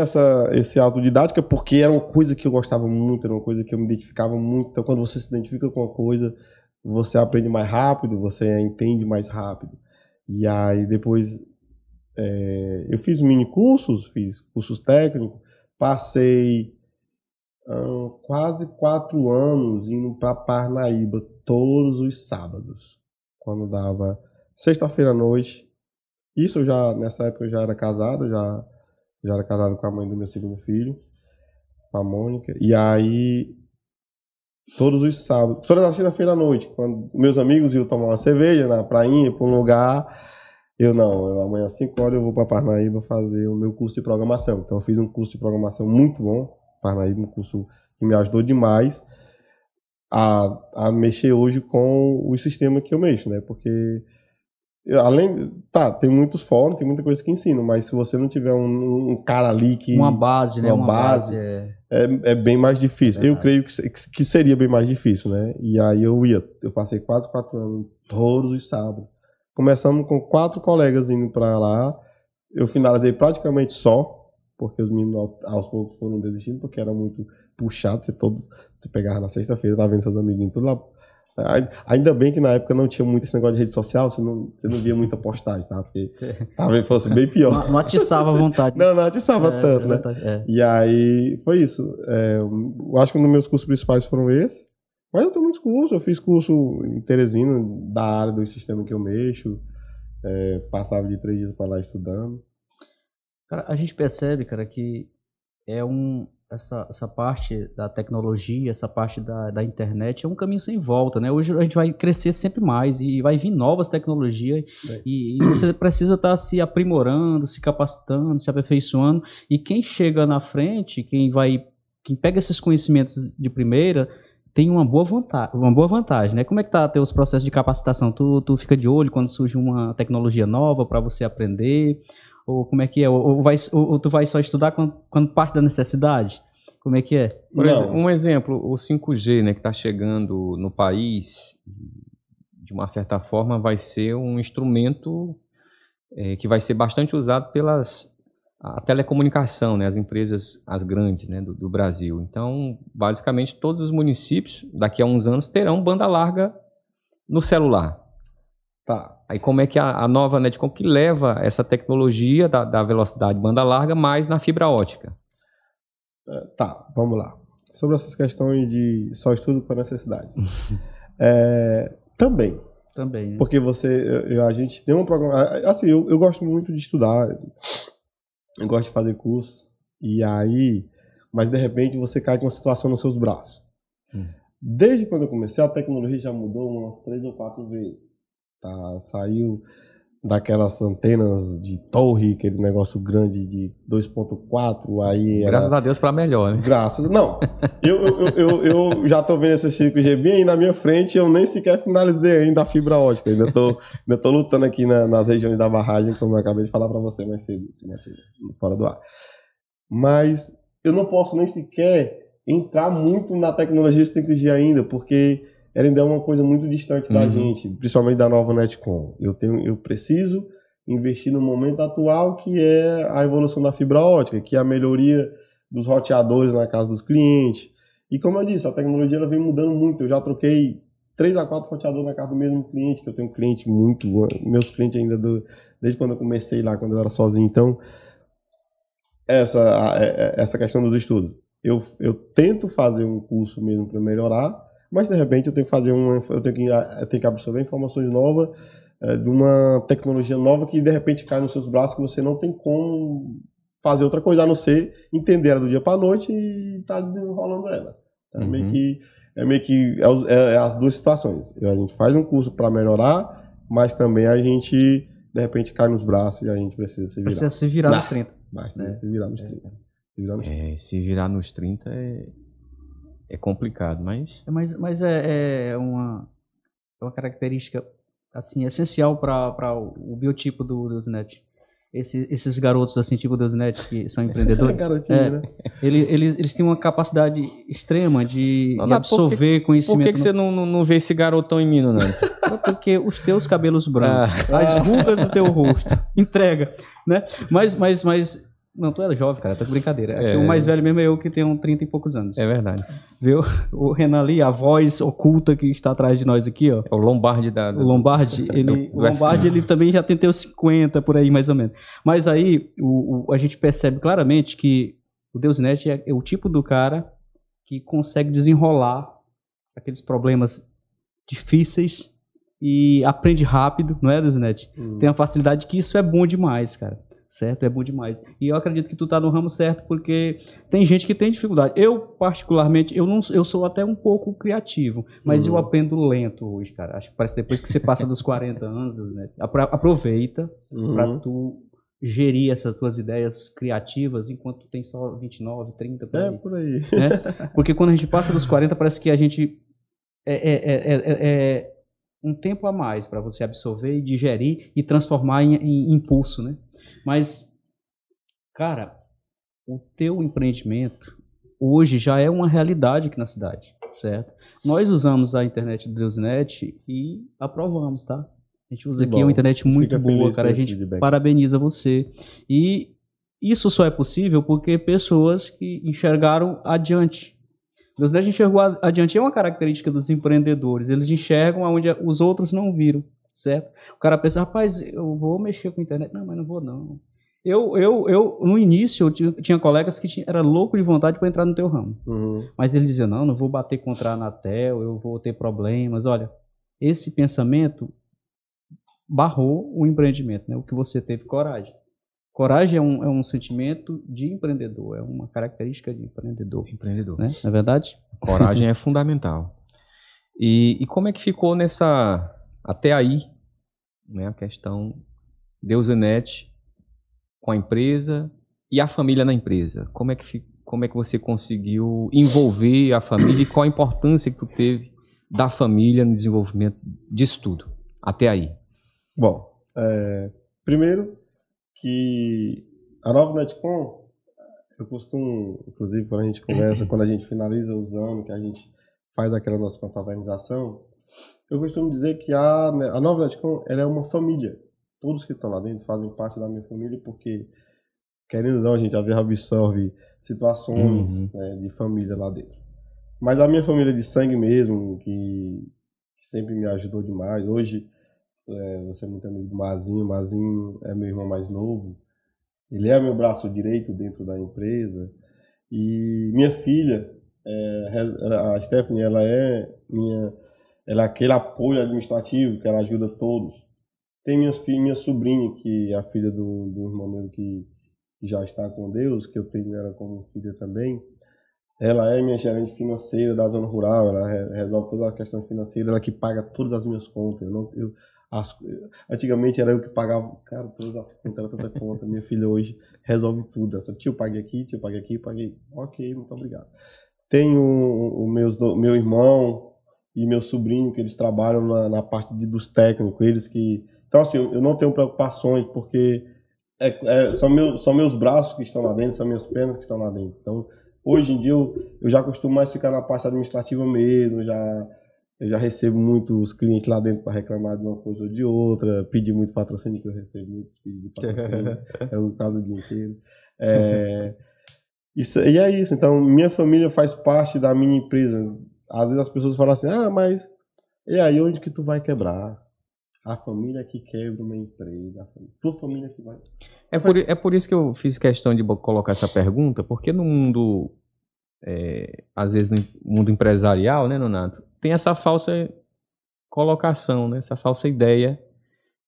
esse autodidática porque era uma coisa que eu gostava muito, era uma coisa que eu me identificava muito. Então quando você se identifica com uma coisa, você aprende mais rápido, você entende mais rápido. E aí depois eu fiz mini cursos, fiz cursos técnicos, passei quase 4 anos indo para Parnaíba todos os sábados, quando dava sexta-feira à noite. Isso nessa época eu já era casado, já era casado com a mãe do meu segundo filho, com a Mônica. E aí todos os sábados, toda sexta-feira à noite, quando meus amigos iam tomar uma cerveja na prainha, para um lugar, amanhã às 5 horas eu vou para Parnaíba fazer o meu curso de programação. Então eu fiz um curso de programação muito bom, Parnaíba, um curso que me ajudou demais a mexer hoje com o sistema que eu mexo, né? Porque tem muitos fóruns, tem muita coisa que ensina, mas se você não tiver um cara ali que... Uma base, né? Uma base é bem mais difícil. Eu creio que seria bem mais difícil, né? E aí eu passei quase 4 anos, todos os sábados. Começamos com 4 colegas indo para lá. Eu finalizei praticamente só, porque os meninos aos poucos foram desistindo, porque era muito puxado. Você pegava na sexta-feira, tava vendo seus amiguinhos tudo lá. Ainda bem que na época não tinha muito esse negócio de rede social, você não via muita postagem, tá? Porque talvez fosse bem pior. Não atiçava a vontade. Não atiçava tanto, né? E aí foi isso. Eu acho que um dos meus cursos principais foram esses. Mas eu tenho muitos cursos. Eu fiz curso em Teresina, da área do sistema que eu mexo. Passava de 3 dias para lá estudando. Cara, a gente percebe, cara, que essa parte da tecnologia, essa parte da internet é um caminho sem volta, né? Hoje a gente vai crescer sempre mais e vai vir novas tecnologias e você precisa estar se aprimorando, se capacitando, se aperfeiçoando. E quem chega na frente, quem pega esses conhecimentos de primeira, tem uma boa vantagem, né? Como é que tá teus processos de capacitação? Tu fica de olho quando surge uma tecnologia nova para você aprender? Ou como é que é? Ou tu vai só estudar quando parte da necessidade? Como é que é? Um exemplo, o 5G, né, que está chegando no país, de uma certa forma, vai ser um instrumento que vai ser bastante usado a telecomunicação, né, as empresas, as grandes, né, do Brasil. Então, basicamente, todos os municípios, daqui a uns anos, terão banda larga no celular. Tá. Aí como é que a nova Netcom que leva essa tecnologia da velocidade banda larga mais na fibra ótica? Tá, vamos lá. Sobre essas questões de só estudo para necessidade. Também. Também. Porque a gente tem um programa... Assim, eu gosto muito de estudar, eu gosto de fazer curso, mas de repente você cai com uma situação nos seus braços. Desde quando eu comecei, a tecnologia já mudou umas 3 ou 4 vezes. Tá? Saiu daquelas antenas de torre, aquele negócio grande de 2.4, aí... Graças a Deus para melhor, né? Não, eu já tô vendo esse 5G bem aí na minha frente, eu nem sequer finalizei ainda a fibra ótica, ainda tô lutando aqui nas regiões da barragem, como eu acabei de falar para você mais cedo, fora do ar. Mas eu não posso nem sequer entrar muito na tecnologia 5G ainda, porque ela ainda é uma coisa muito distante da gente, principalmente da nova Netcom. Eu preciso investir no momento atual, que é a evolução da fibra ótica, que é a melhoria dos roteadores na casa dos clientes. E como eu disse, a tecnologia ela vem mudando muito. Eu já troquei 3 a 4 roteadores na casa do mesmo cliente, que eu tenho um cliente meus clientes ainda desde quando eu comecei lá, quando eu era sozinho. Então, essa questão dos estudos. Eu tento fazer um curso mesmo para melhorar, mas de repente eu tenho que absorver informações novas de uma tecnologia nova que de repente cai nos seus braços, que você não tem como fazer outra coisa a não ser entender ela do dia para a noite e estar desenrolando ela. É meio que as duas situações. A gente faz um curso para melhorar, mas também a gente de repente cai nos braços e a gente precisa se virar. Precisa se virar nos 30. Se virar nos 30. Se virar nos 30 é complicado, mas... Mas é uma característica assim, essencial para o biotipo do Deusnet. Esses garotos assim, tipo Deusnet, que são empreendedores, né? eles têm uma capacidade extrema de absorver conhecimento. Por que você não vê esse garotão em mim, não? Porque os teus cabelos brancos, as rugas do teu rosto, entrega, né? Mas não, tu era jovem, cara, tá com brincadeira. O mais velho mesmo é eu, que tenho 30 e poucos anos. É verdade. Viu? O Renan ali, a voz oculta que está atrás de nós aqui, ó. É o Lombardi O Lombardi, ele também já tem teus 50 por aí, mais ou menos. Mas aí, a gente percebe claramente que o Deusnet é o tipo do cara que consegue desenrolar aqueles problemas difíceis e aprende rápido, não é, Deusnet? Tem a facilidade que isso é bom demais, cara. Certo? É bom demais. E eu acredito que tu tá no ramo certo, porque tem gente que tem dificuldade. Eu, particularmente, eu sou até um pouco criativo, mas eu aprendo lento hoje, cara. Acho que parece que depois que você passa dos 40 anos, né? Aproveita para tu gerir essas tuas ideias criativas enquanto tu tem só 29, 30, por aí. Por aí. Né? Porque quando a gente passa dos 40, parece que a gente um tempo a mais para você absorver e digerir e transformar em impulso, né? Mas, cara, o teu empreendimento hoje já é uma realidade aqui na cidade, certo? Nós usamos a internet do Deusnet e aprovamos, tá? A gente usa aqui uma internet muito boa, cara. A gente parabeniza você. E isso só é possível porque pessoas que enxergaram adiante. O Deusnet enxergou adiante. É uma característica dos empreendedores. Eles enxergam onde os outros não viram. Certo? O cara pensa, rapaz, eu vou mexer com a internet. Não, mas não vou, não. Eu no início, eu tinha colegas que era louco de vontade para entrar no teu ramo. Mas ele dizia, não vou bater contra a Anatel, eu vou ter problemas. Olha, esse pensamento barrou o empreendimento, né? O que você teve coragem. Coragem é um sentimento de empreendedor, é uma característica de empreendedor. Né? Não é verdade? Coragem é fundamental. E como é que ficou até aí, né, a questão Deusnet com a empresa e a família na empresa? Como é que você conseguiu envolver a família e qual a importância que tu teve da família no desenvolvimento disso tudo, até aí? Bom, primeiro que a nova Netcom, Eu costumo, inclusive, quando a gente conversa, quando a gente finaliza os anos, que a gente faz aquela nossa confraternização, eu costumo dizer que a Nova Netcom, ela é uma família. Todos que estão lá dentro fazem parte da minha família, porque, querendo ou não, a gente às vezes absorve situações né, de família lá dentro. Mas a minha família de sangue mesmo, que sempre me ajudou demais. Hoje, você é muito amigo do Mazinho. O Mazinho é meu irmão mais novo. Ele é meu braço direito dentro da empresa. E minha filha, a Stephanie, ela é aquele apoio administrativo que ela ajuda todos. Tem minha sobrinha, que é a filha do irmão meu que já está com Deus, que eu tenho ela como filha também. Ela é minha gerente financeira da zona rural, ela resolve toda a questão financeira, ela que paga todas as minhas contas. Antigamente era eu que pagava, cara, todas as contas, era tanta conta. Minha filha hoje resolve tudo. Ela só, tio, paguei aqui, paguei. Ok, muito obrigado. Tenho meu irmão e meu sobrinho, que eles trabalham na parte dos técnicos, eles que... Então, assim, eu não tenho preocupações, porque são meus braços que estão lá dentro, são minhas pernas que estão lá dentro. Então, hoje em dia, eu já costumo mais ficar na parte administrativa mesmo, eu já recebo muitos clientes lá dentro para reclamar de uma coisa ou de outra, pedir muito patrocínio, que eu recebo muitos pedidos de patrocínio, é o caso do dia inteiro. E é isso, então, minha família faz parte da minha empresa. Às vezes as pessoas falam assim, mas e aí onde que tu vai quebrar? A família que quebra uma empresa, tua família que vai... É por isso que eu fiz questão de colocar essa pergunta, porque no mundo, às vezes no mundo empresarial, né, Nonato, tem essa falsa colocação, né, essa falsa ideia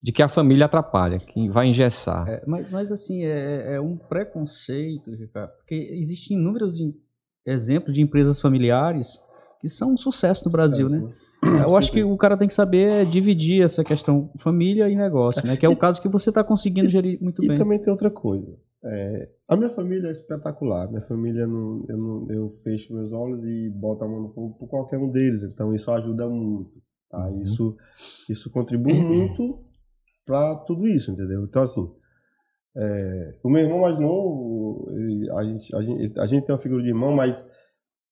de que a família atrapalha, que vai engessar. Mas assim, é um preconceito, Ricardo, porque existem inúmeros exemplos de empresas familiares que são um sucesso no Brasil, né? Eu acho que o cara tem que saber dividir essa questão família e negócio, né? Que é o caso que você está conseguindo gerir muito bem. E também tem outra coisa. A minha família é espetacular. Minha família, eu fecho meus olhos e boto a mão no fogo por qualquer um deles. Então isso ajuda muito. Tá? Isso contribui muito para tudo isso, entendeu? Então assim, o meu irmão mais novo, a gente tem uma figura de irmão, mas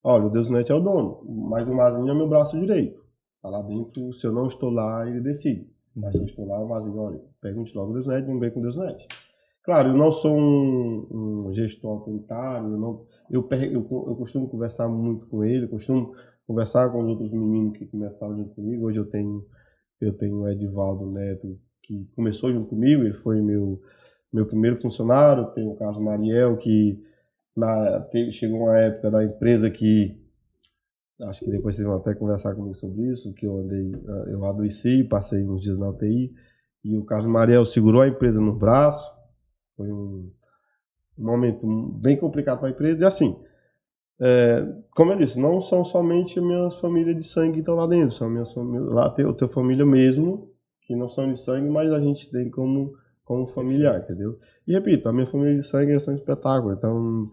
olha, o Deusnet é o dono, mas o Mazinho é meu braço direito. Tá lá dentro, se eu não estou lá, ele decide. Mas se eu estou lá, o Mazinho, olha, pergunte logo o Deusnet, não vem com o Deusnet. Claro, eu não sou um gestor autoritário, eu costumo conversar muito com ele, costumo conversar com os outros meninos que começaram junto comigo. Hoje eu tenho o Edivaldo Neto, que começou junto comigo, ele foi meu primeiro funcionário. Tem o Carlos Mariel, que chegou uma época da empresa que, acho que depois vocês vão até conversar comigo sobre isso, que eu adoeci, passei uns dias na UTI, e o Carlos Mariel segurou a empresa no braço. Foi um momento bem complicado para a empresa. E assim, como eu disse, não são somente minhas famílias de sangue que estão lá dentro, são minhas famílias, lá tem a tua família mesmo, que não são de sangue, mas a gente tem como familiar, entendeu? E repito, a minha família de sangue é um espetáculo. Então,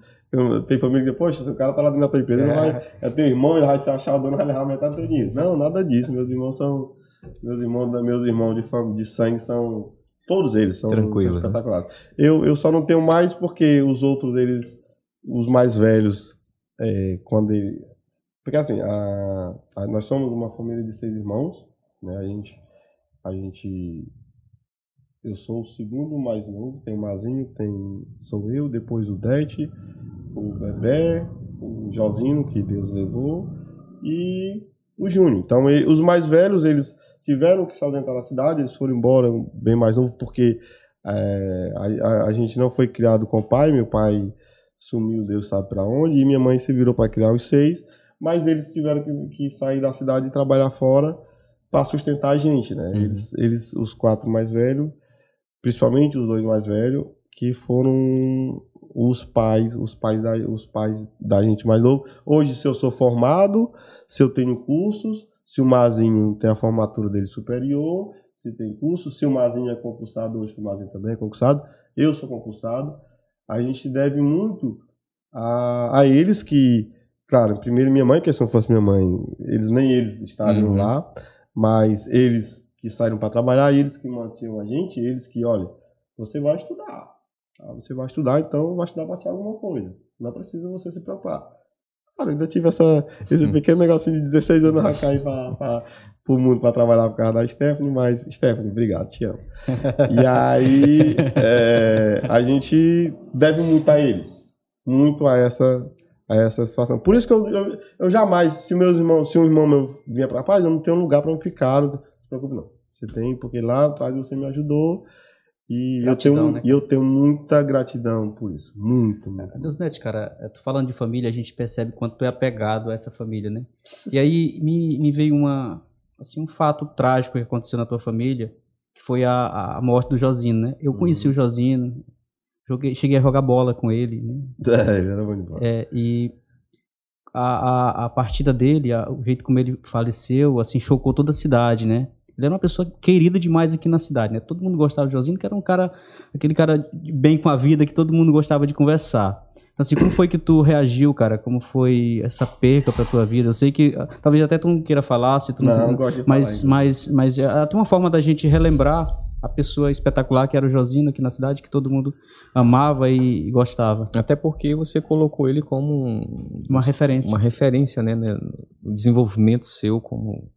tem família que, poxa, se o cara tá lá dentro da tua empresa, não vai, é teu irmão, ele vai se achar o dono, vai levar metade do teu dinheiro. Não, nada disso. Meus irmãos de sangue são, todos eles são espetaculares. Né? Eu só não tenho mais porque os outros, os mais velhos, porque assim, nós somos uma família de 6 irmãos, né? Eu sou o segundo mais novo, tem o Mazinho, sou eu, depois o Dete, o Bebé, o Jozinho, que Deus levou, e o Júnior. Então, os mais velhos, eles tiveram que se ausentar da cidade, eles foram embora bem mais novo, porque a gente não foi criado com o pai, meu pai sumiu, Deus sabe para onde, e minha mãe se virou para criar os 6, mas eles tiveram que sair da cidade e trabalhar fora para sustentar a gente, né? Eles, os 4 mais velhos, principalmente os 2 mais velhos, que foram os pais da gente mais novo. Hoje, se eu sou formado, se eu tenho cursos, se o Mazinho tem a formatura dele superior, se tem curso, se o Mazinho é concursado, hoje o Mazinho também é concursado, eu sou concursado, a gente deve muito a eles que, claro, primeiro minha mãe, que se não fosse minha mãe, nem eles estariam lá, mas eles que saíram para trabalhar, eles que mantinham a gente, eles que, olha, você vai estudar, tá? Você vai estudar, então vai estudar para ser alguma coisa. Não precisa você se preocupar. Cara, eu ainda tive esse pequeno negocinho de 16 anos pra cair pro mundo pra trabalhar por causa da Stephanie, mas, Stephanie, obrigado, te amo. E aí, a gente deve muito a eles. Muito a essa situação. Por isso que eu jamais, se um irmão meu vinha pra paz, eu não tenho lugar pra eu ficar, não se preocupe não. Você tem, porque lá atrás você me ajudou. E gratidão, eu tenho muita gratidão por isso. Muito. Deusnet, cara, tu falando de família, a gente percebe quanto tu é apegado a essa família, né? E aí me veio um fato trágico que aconteceu na tua família, que foi a morte do Josino, né? Eu conheci o Josino, cheguei a jogar bola com ele, né? Ele era bom de bola. E a partida dele, o jeito como ele faleceu, assim, chocou toda a cidade, né? Ele era uma pessoa querida demais aqui na cidade, né? Todo mundo gostava de Josino, que era aquele cara de bem com a vida, que todo mundo gostava de conversar. Então, assim, como foi que tu reagiu, cara? Como foi essa perca pra tua vida? Eu sei que, talvez até tu não queira falar, se tu não gosto de falar. Mas até uma forma da gente relembrar a pessoa espetacular que era o Josino aqui na cidade, que todo mundo amava e gostava. Até porque você colocou ele como uma referência. Uma referência, né? No desenvolvimento seu como...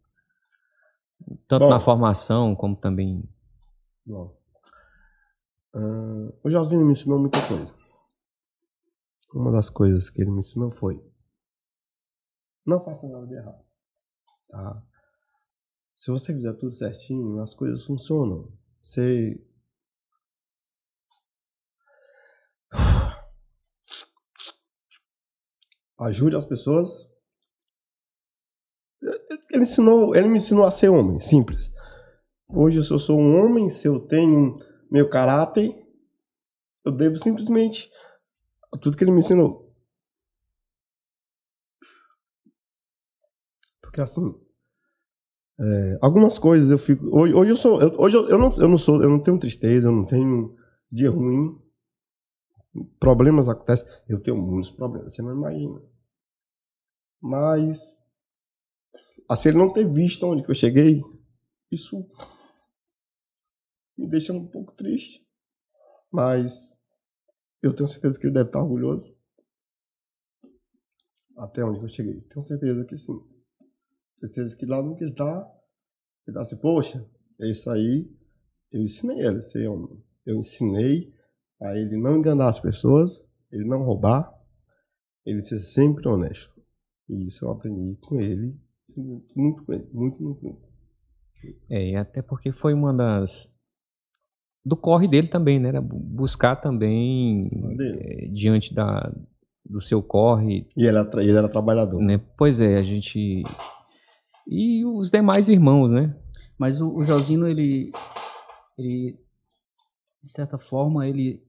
Tanto na formação, como também... Bom, o Josino me ensinou muita coisa. Uma das coisas que ele me ensinou foi: não faça nada de errado. Tá? Se você fizer tudo certinho, as coisas funcionam. Você... ajude as pessoas. Ele me ensinou a ser homem, simples. Hoje, se eu sou um homem, se eu tenho meu caráter, eu devo simplesmente a tudo que ele me ensinou. Porque assim, algumas coisas eu fico. Hoje eu não tenho tristeza, eu não tenho dia ruim. Problemas acontecem. Eu tenho muitos problemas, você não imagina. Mas assim, ele não ter visto onde que eu cheguei, isso me deixa um pouco triste. Mas eu tenho certeza que ele deve estar orgulhoso. Até onde que eu cheguei. Tenho certeza que sim. Tenho certeza que lá no que ele tá assim, poxa, é isso aí. Eu ensinei ele a ser homem. Eu ensinei a ele não enganar as pessoas, ele não roubar, ele ser sempre honesto. E isso eu aprendi com ele. Muito. E até porque foi uma das... do corre dele também, né? Era buscar também diante do seu corre. E ele era trabalhador. Né? Pois é, a gente... E os demais irmãos, né? Mas o Josino, ele de certa forma, ele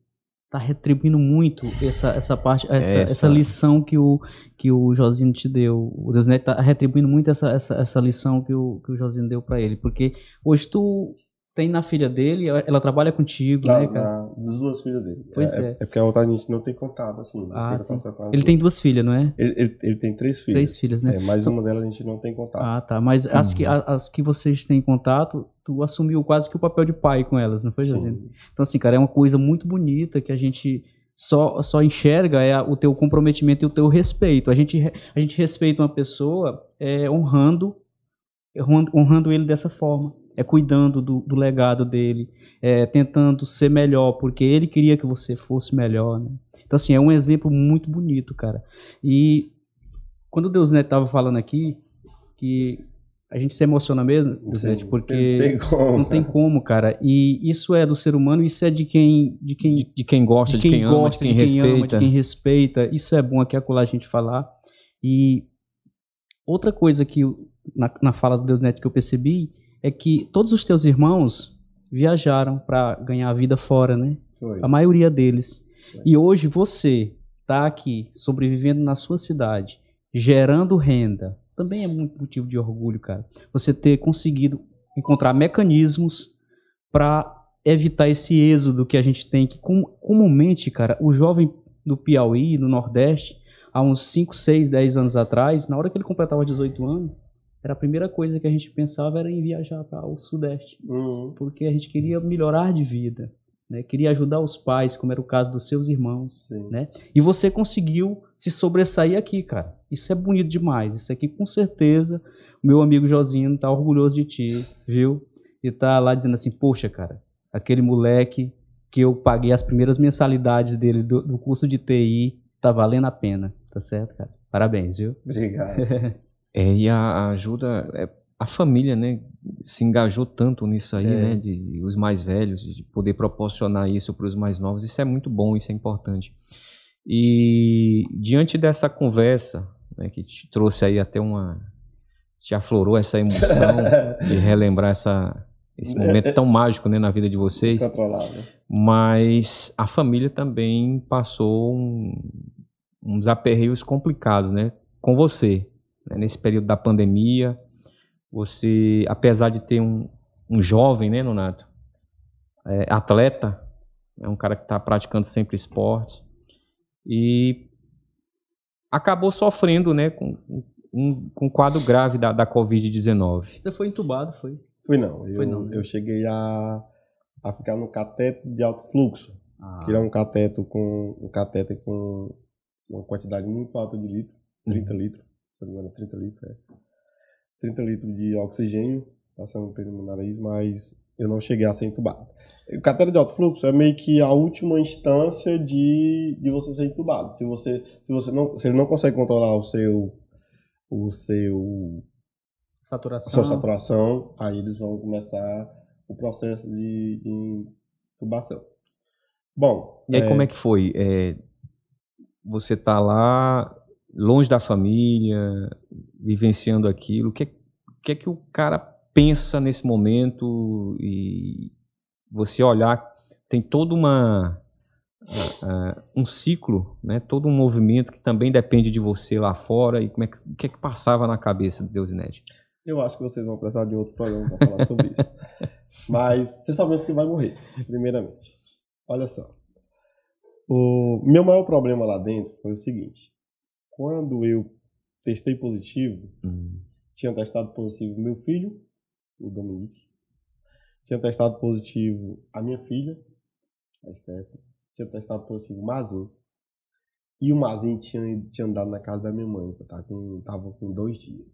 tá retribuindo muito essa parte, essa lição que o Josino te deu. O Deusnet tá retribuindo muito essa lição que o Josino deu para ele, porque hoje tu tem na filha dele, ela trabalha contigo, né, cara? Das duas filhas dele. Pois é. É porque a outra a gente não tem contato, assim. Sim. Ele tem duas filhas, não é? Ele tem 3 filhas. 3 filhas, né? Mas uma delas a gente não tem contato. Tá. Mas as que vocês têm contato, tu assumiu quase que o papel de pai com elas, não foi, Josino? Então, assim, cara, é uma coisa muito bonita que a gente só enxerga o teu comprometimento e o teu respeito. A gente respeita uma pessoa honrando ele dessa forma. Cuidando do legado dele, tentando ser melhor, porque ele queria que você fosse melhor, né? Então, assim, é um exemplo muito bonito, cara. E quando o Deusnet estava falando aqui, que a gente se emociona mesmo, Deusnet, porque não tem como, cara. E isso é do ser humano, isso é de quem gosta, de quem ama, de quem respeita. Isso é bom aqui acolá a gente falar. E outra coisa que na fala do Deusnet que eu percebi é que todos os teus irmãos viajaram para ganhar a vida fora, né? Foi. A maioria deles. Foi. E hoje você está aqui, sobrevivendo na sua cidade, gerando renda. Também é muito motivo de orgulho, cara. Você ter conseguido encontrar mecanismos para evitar esse êxodo que a gente tem, que comumente, cara, o jovem do Piauí, no Nordeste, há uns 5, 6, 10 anos atrás, na hora que ele completava 18 anos, a primeira coisa que a gente pensava era em viajar para o Sudeste, porque a gente queria melhorar de vida. né? Queria ajudar os pais, como era o caso dos seus irmãos, Sim. né? E você conseguiu se sobressair aqui, cara. Isso é bonito demais. Isso aqui, com certeza, o meu amigo Josinho tá orgulhoso de ti, viu? E tá lá dizendo assim, poxa, cara, aquele moleque que eu paguei as primeiras mensalidades dele do curso de TI, tá valendo a pena, tá certo, cara? Parabéns, viu? Obrigado. E a ajuda, a família, né, se engajou tanto nisso aí, né, de os mais velhos, de poder proporcionar isso para os mais novos. Isso é muito bom, isso é importante. E diante dessa conversa, né, que te trouxe aí até te aflorou essa emoção de relembrar esse momento tão mágico, né, na vida de vocês. Incontrolável. Mas a família também passou uns aperreios complicados, né, com você, né, nesse período da pandemia. Você, apesar de ter um jovem, né, Nonato, atleta, é um cara que está praticando sempre esporte e acabou sofrendo, né, com um quadro grave da Covid-19. Você foi entubado, foi? Fui não. Eu cheguei a ficar no cateter de alto fluxo, que é um cateter com uma quantidade muito alta de litro, 30 litros, se não me engano, 30 litros, 30 litros de oxigênio passando pelo meu nariz, mas eu não cheguei a ser entubado. O cateter de alto fluxo é meio que a última instância de você ser entubado. Se ele não consegue controlar a sua saturação, aí eles vão começar o processo de intubação. Bom. E aí como é que foi? Você tá lá, longe da família, vivenciando aquilo. O que é que o cara pensa nesse momento? E você olhar, tem todo um ciclo, né? Todo um movimento que também depende de você lá fora. E o que é que passava na cabeça do Deusinete? Eu acho que vocês vão precisar de outro programa para falar sobre isso. Mas você sabe que vai morrer, primeiramente. Olha só. O meu maior problema lá dentro foi o seguinte. Quando eu testei positivo, tinha testado positivo meu filho, o Dominique. Tinha testado positivo a minha filha, a Stephanie. Tinha testado positivo o Mazinho. E o Mazinho tinha andado na casa da minha mãe, que eu tava com 2 dias.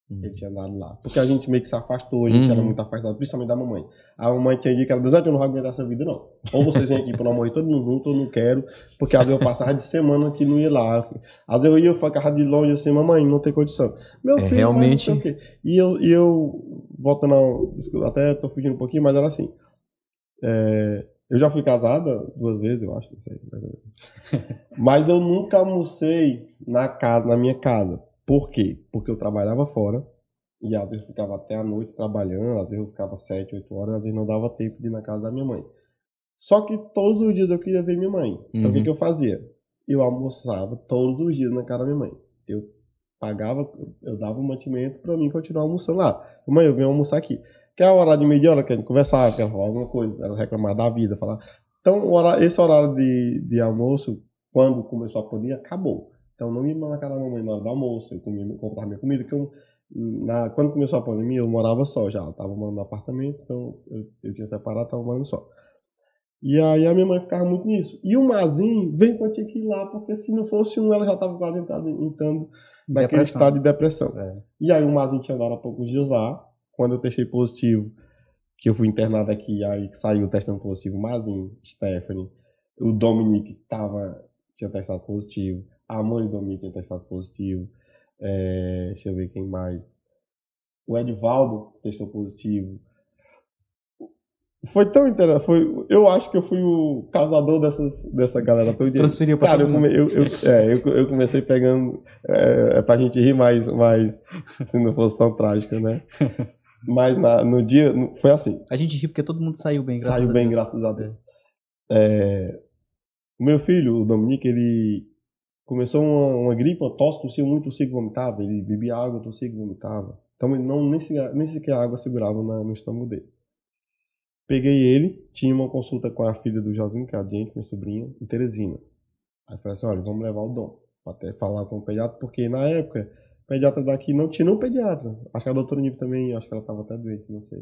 Ele tinha andado lá. Porque a gente meio que se afastou, a gente era muito afastado, principalmente da mamãe. A mamãe tinha dito que ela dizia, eu não vou aguentar essa vida, não. Ou vocês vêm aqui pra não morrer todo mundo junto, ou não quero. Porque às vezes eu passava de semana que não ia lá. Às vezes eu ia ficar de longe assim, mamãe, não tem condição. Meu filho, realmente... não sei o quê. E eu voltando desculpa, até tô fugindo um pouquinho, mas era assim. Eu já fui casada 2 vezes, eu acho, não sei. Mas eu nunca almocei na minha casa. Por quê? Porque eu trabalhava fora e às vezes eu ficava até a noite trabalhando, às vezes eu ficava 7, 8 horas, às vezes não dava tempo de ir na casa da minha mãe. Só que todos os dias eu queria ver minha mãe. Então o que eu fazia? Eu almoçava todos os dias na casa da minha mãe. Eu dava um mantimento pra mim continuar almoçando lá. Mãe, eu venho almoçar aqui. Quer o horário de meia hora, quer conversar, quer falar alguma coisa, ela reclamar da vida, falar. Então esse horário de almoço, quando começou a pandemia, acabou. Então, não ia na casa da mamãe na hora do almoço, eu comprava minha comida, quando começou a pandemia, eu morava só já, eu estava morando no apartamento, então eu tinha separado, estava morando só. E aí a minha mãe ficava muito nisso. E o Mazinho veio para eu tinha que ir lá, porque se não fosse um, ela já estava quase entrando naquele estado de depressão. E aí o Mazinho tinha andado há poucos dias lá, quando eu testei positivo, que eu fui internado aqui, aí saiu testando positivo o Mazinho, Stephanie, o Dominique tinha testado positivo, a mãe do Dominique tinha testado positivo. Deixa eu ver quem mais. O Edivaldo testou positivo. Foi tão interessante. Eu acho que eu fui o causador dessa galera todo dia. Transferiu pra todo mundo. Eu comecei pegando. Pra gente rir mais se não fosse tão trágico, né? Mas no dia. Foi assim. A gente ri porque todo mundo saiu bem, graças a Deus. Saiu bem, graças a Deus. O meu filho, o Dominique, ele começou uma gripe, uma tosse, tossia muito, tossia e vomitava. Ele bebia água, tossia e vomitava. Então ele nem sequer a água segurava no estômago dele. Peguei ele, tinha uma consulta com a filha do Josinho, que é a gente, minha sobrinha, em Teresina. Aí falei assim, olha, vamos levar o Dom. Até falar com o pediatra, porque na época, o pediatra daqui não tinha nenhum pediatra. Acho que a doutora Nive também, acho que ela estava até doente, não sei.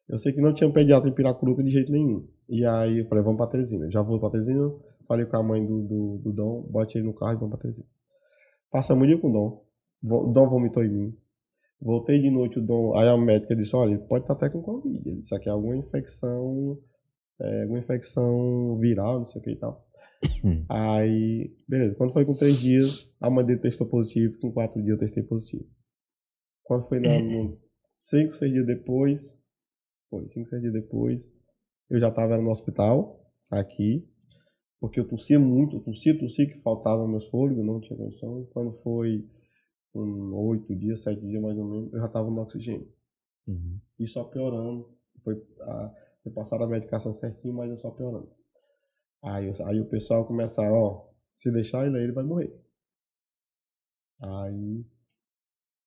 Eu sei que não tinha pediatra em Piracuruca de jeito nenhum. E aí eu falei, vamos pra Teresina. Já vou pra Teresina, falei com a mãe do Dom, bote ele no carro e vamos pra Teresina. Passamos o dia com o Dom. O Dom vomitou em mim. Voltei de noite, o Dom. Aí a médica disse, olha, ele pode estar até com Covid. Ele disse aqui é alguma infecção viral, não sei o que e tal. Aí, beleza. Quando foi com 3 dias, a mãe dele testou positivo. Com 4 dias eu testei positivo. Quando foi 5, 6 dias depois, 5, 6 dias depois, eu já estava no hospital, aqui, porque eu tossia muito, tossia que faltava meus fôlegos, não tinha condição. Quando foi 8 dias, 7 dias mais ou menos, eu já estava no oxigênio. E só piorando. Foi passar a medicação certinho, mas eu só piorando. Aí o pessoal começava, se deixar ele aí, ele vai morrer. Aí,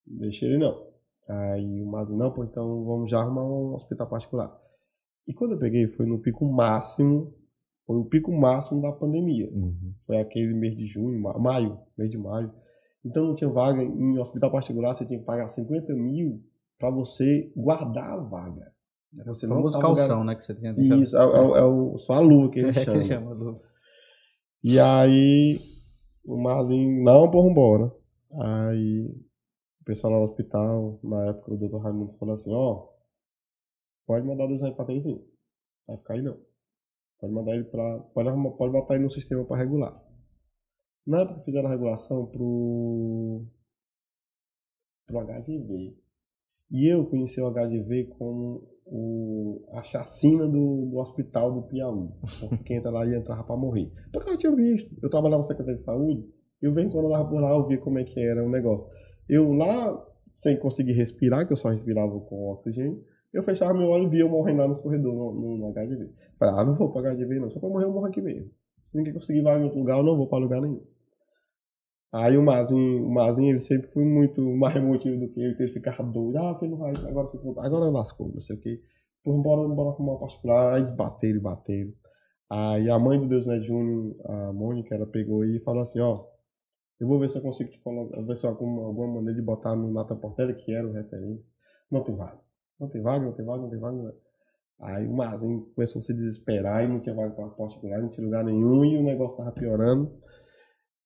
deixei ele não. Aí o Mazinho, não, pô, então vamos já arrumar um hospital particular. E quando eu peguei, foi no pico máximo, foi o pico máximo da pandemia. Foi aquele mês de junho, mês de maio. Então não tinha vaga em hospital particular, você tinha que pagar 50 mil para você guardar a vaga. Você não famoso calção, né, que você tinha deixado. Isso, só a luva que ele chama. Que chama luva. E aí o Mazinho, não, pô, vambora. Aí o pessoal lá no hospital, na época o Dr. Raimundo falou assim, pode mandar o Deus aí pra Terezinha. Vai ficar aí não. Pode mandar ele pra. Pode botar ele no sistema para regular. Na época fizeram a regulação pro HGV. E eu conheci o HGV como a chacina do hospital do Piauí. Porque quem entra lá ia entrar para morrer. Porque eu tinha visto. Eu trabalhava na Secretaria de Saúde. Eu venho quando eu andava por lá, eu via como é que era o negócio. Eu lá, sem conseguir respirar, que eu só respirava com oxigênio, eu fechava meu olho e via eu morrendo lá no corredor, no HGV. Falei, não vou para HGV não, só para morrer eu morro aqui mesmo. Se ninguém conseguir vaga em outro lugar, eu não vou para lugar nenhum. Aí o Mazinho, ele sempre foi muito mais emotivo do que eu, então ele ficava doido. Você não vai, agora lascou, não sei o quê. Pô, bora arrumar um particular. Aí eles bateram. Aí a mãe do Deusnet Júnior, a Mônica, ela pegou e falou assim, eu vou ver se eu consigo te colocar, ver se eu alguma maneira de botar no Nata Portela, que era o referente. Não tem vaga. Aí o Mazinho começou a se desesperar e não tinha vaga para particular, não tinha lugar nenhum e o negócio tava piorando.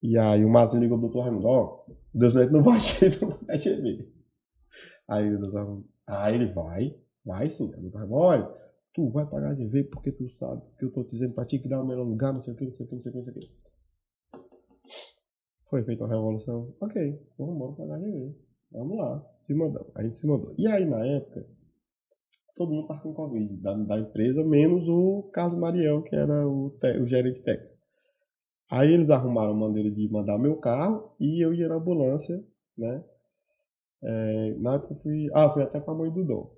E aí o Mazinho ligou pro Dr. Raimundo, o Deusnet não vai ver. Aí o Dr. Raimundo, ele vai sim. Aí o Dr. Raimundo, olha, tu vai pagar de ver porque tu sabe que eu tô te dizendo pra ti que dá o melhor lugar, não sei o que. Foi feita uma revolução. Ok, vamos embora pagar de ver. Vamos lá, a gente se mandou. E aí na época, todo mundo tava com Covid, da empresa, menos o Carlos Mariel, que era o gerente técnico. Aí eles arrumaram maneira de mandar meu carro e eu ia na ambulância, né? Na época eu fui até com a mãe do Dom.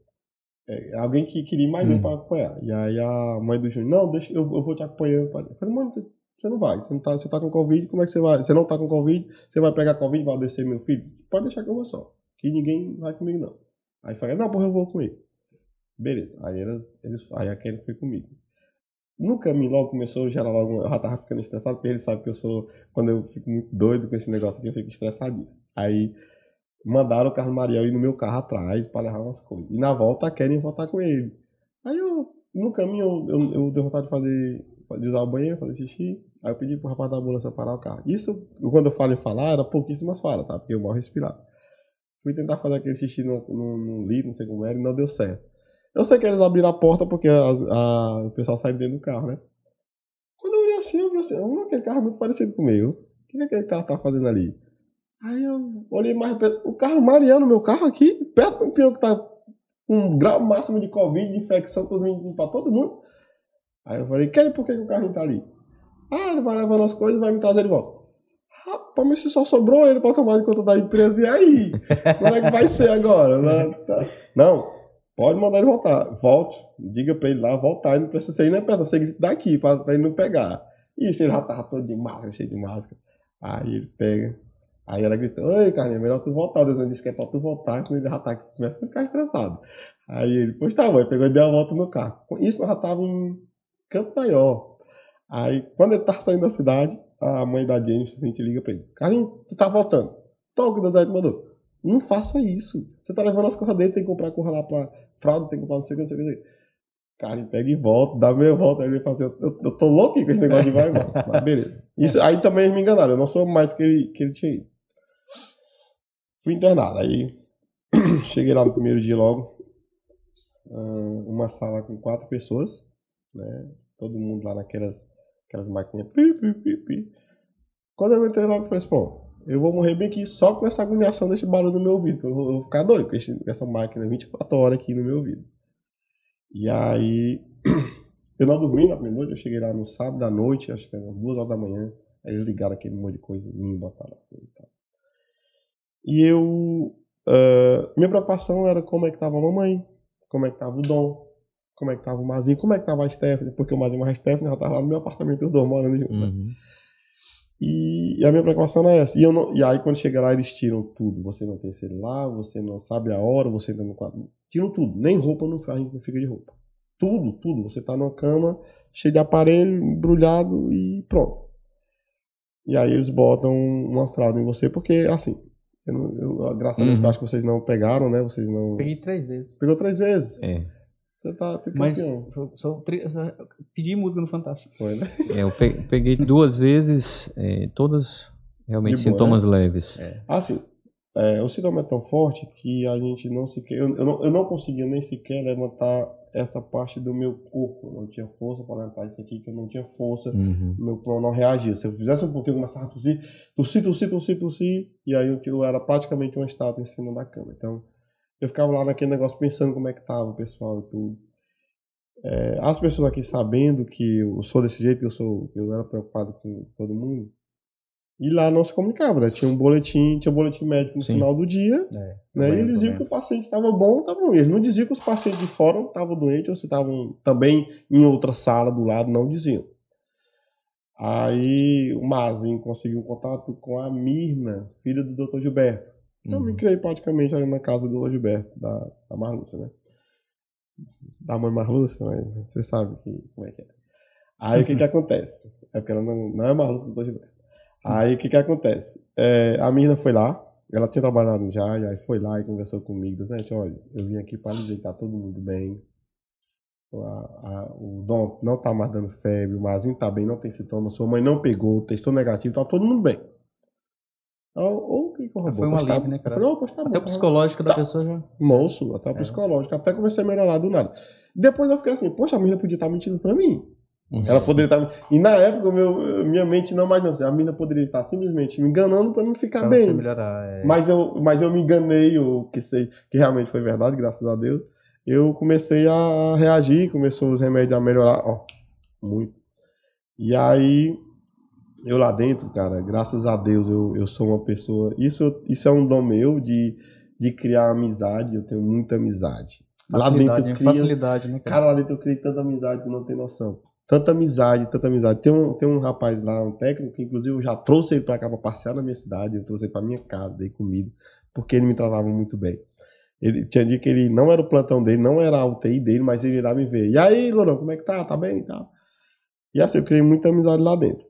Alguém que queria mais eu para acompanhar. E aí a mãe do Júnior, não, deixa, eu vou te acompanhando. Eu falei, mãe, você não vai, você tá com Covid, como é que você vai? Você não tá com Covid, você vai pegar Covid e vai descer meu filho? Pode deixar que eu vou só, que ninguém vai comigo não. Aí eu falei, não, porra, eu vou comigo. Beleza, aí aquele foi comigo. No caminho logo começou a gerar logo, eu já tava ficando estressado, porque ele sabe que eu sou, quando eu fico muito doido com esse negócio aqui, eu fico estressadíssimo. Aí mandaram o Carlos Mariel ir no meu carro atrás para levar umas coisas. E na volta querem voltar com ele. Aí no caminho eu dei vontade de usar o banheiro, fazer xixi. Aí eu pedi pro rapaz da ambulância parar o carro. Isso, quando eu falo em falar, era pouquíssimas falas, tá? Porque eu mal respirava. Fui tentar fazer aquele xixi no litro, não sei como era, e não deu certo. Eu sei que eles abriram a porta porque o pessoal sai dentro do carro, né? Quando eu olhei assim, eu vi assim, aquele carro é muito parecido com o meu. O que aquele carro tá fazendo ali? Aí eu olhei mais perto, o Carlos Mariano, meu carro aqui, perto do peão que tá com um grau máximo de Covid, de infecção, pra todo mundo. Aí eu falei, por que o carrinho tá ali? Ele vai levando as coisas e vai me trazer de volta. Rapaz, mas se só sobrou ele pra tomar de conta da empresa, e aí? Como é que vai ser agora? Não, pode mandar ele voltar. Volte, diga pra ele lá voltar, ele não precisa sair nem perto, você grita daqui pra ele não pegar. Isso, ele já tava todo de máscara, cheio de máscara. Aí ele pega. Aí ela gritou, oi, Carlinhos, melhor tu voltar. Deus não disse que é pra tu voltar, senão ele já tá aqui, começa a ficar estressado. Aí ele, pois tá bom, ele pegou e deu a volta no carro. Isso nós já tava em Campo Maior. Aí, quando ele tá saindo da cidade, a mãe da Jennifer se liga pra ele. Carlinhos, tu tá voltando. Tô, o que Deus aí te mandou. Não faça isso. Você tá levando as coisas dele, tem que comprar coisa lá pra fralda, tem que comprar não sei o que, não sei o que. Cara, ele pega e volta, dá meia volta, aí ele fala assim, eu tô louco com esse negócio de vai e volta. Mas beleza. Isso, aí também eles me enganaram, eu não sou mais que ele tinha ido. Fui internado, aí cheguei lá no primeiro dia logo, uma sala com 4 pessoas, né? Todo mundo lá naquelas maquininhas. Quando eu entrei lá, eu falei assim, pô, eu vou morrer bem aqui só com essa agoniação desse barulho no meu ouvido, eu vou ficar doido com essa máquina 24 horas aqui no meu ouvido. E aí, eu não dormi na primeira noite, eu cheguei lá no sábado à noite, acho que era 2 horas da manhã, aí eles ligaram aquele monte de coisa, me botaram lá e tal. E eu, minha preocupação era como é que tava a mamãe, como é que tava o Dom, como é que tava o Mazinho, como é que tava a Stephanie, porque o Mazinho e a Stephanie já estavam lá no meu apartamento, os dois morando juntos. Uhum. E a minha preocupação era essa. E aí, quando chega lá, eles tiram tudo. Você não tem celular, você não sabe a hora, você entra no quarto. Tiram tudo. Nem roupa a gente não fica de roupa. Tudo. Você tá numa cama, cheio de aparelho, embrulhado e pronto. E aí eles botam uma fralda em você, porque, assim, graças a Deus, acho que vocês não pegaram, né? Vocês não... Peguei 3 vezes. Pegou 3 vezes? É. Você tá campeão. Mas pedi música no Fantástico. Foi, né? Eu peguei 2 vezes, todas realmente De boa, sintomas leves. Assim, o sintoma é tão forte que a gente não sequer... Eu não conseguia nem sequer levantar essa parte do meu corpo. Eu não tinha força para levantar isso aqui, que eu não tinha força. Meu pulmão não reagia. Se eu fizesse um pouquinho, eu começava a tossir, e aí eu era praticamente uma estátua em cima da cama. Então, eu ficava lá naquele negócio pensando como é que tava o pessoal e tudo. As pessoas aqui sabendo que eu sou desse jeito, eu era preocupado com todo mundo. E lá não se comunicava, né? Tinha um boletim médico no final do dia, né? E eles diziam que o paciente estava bom ou estava ruim. Eles não diziam que os pacientes de fora estavam doentes ou se estavam também em outra sala do lado, não diziam. Aí o Mazinho conseguiu contato com a Mirna, filha do Dr. Gilberto. Eu me criei praticamente ali na casa do Dr. Gilberto, da Marlúcia, né? Da mãe Marlúcia, mas você sabe como é que é. Aí o que acontece? É porque ela não é Marlúcia do Dr. Gilberto. Aí o que acontece? A Mirna foi lá, ela tinha trabalhado já, e aí foi lá e conversou comigo. Gente, olha, eu vim aqui para dizer que tá todo mundo bem. O Dom não tá mais dando febre, o Mazinho tá bem, não tem sintoma, sua mãe não pegou, testou negativo, tá todo mundo bem. Foi um alívio, né, cara? Eu falei, tá até bom, o psicológico da pessoa já... Moço, até o psicológico. Até comecei a melhorar do nada. Depois eu fiquei assim, poxa, a menina podia estar mentindo pra mim. Ela poderia estar... E na época, minha mente não mais não. A menina poderia estar simplesmente me enganando pra não ficar bem. Você melhorar, Mas eu me enganei, que realmente foi verdade, graças a Deus. Eu comecei a reagir, começou os remédios a melhorar, muito. E aí... Eu lá dentro, cara, graças a Deus, eu sou uma pessoa... Isso é um dom meu de criar amizade, eu tenho muita amizade. Facilidade, né, cara? Cara, lá dentro eu criei tanta amizade que não tem noção. Tanta amizade. Tem um rapaz lá, um técnico, que inclusive eu já trouxe ele pra cá pra passear na minha cidade, eu trouxe ele pra minha casa, dei comida, porque ele me tratava muito bem. Ele tinha dia que ele não era o plantão dele, não era a UTI dele, mas ele ia lá me ver. E aí, Lourão, como é que tá? Tá bem e tal? E assim, eu criei muita amizade lá dentro.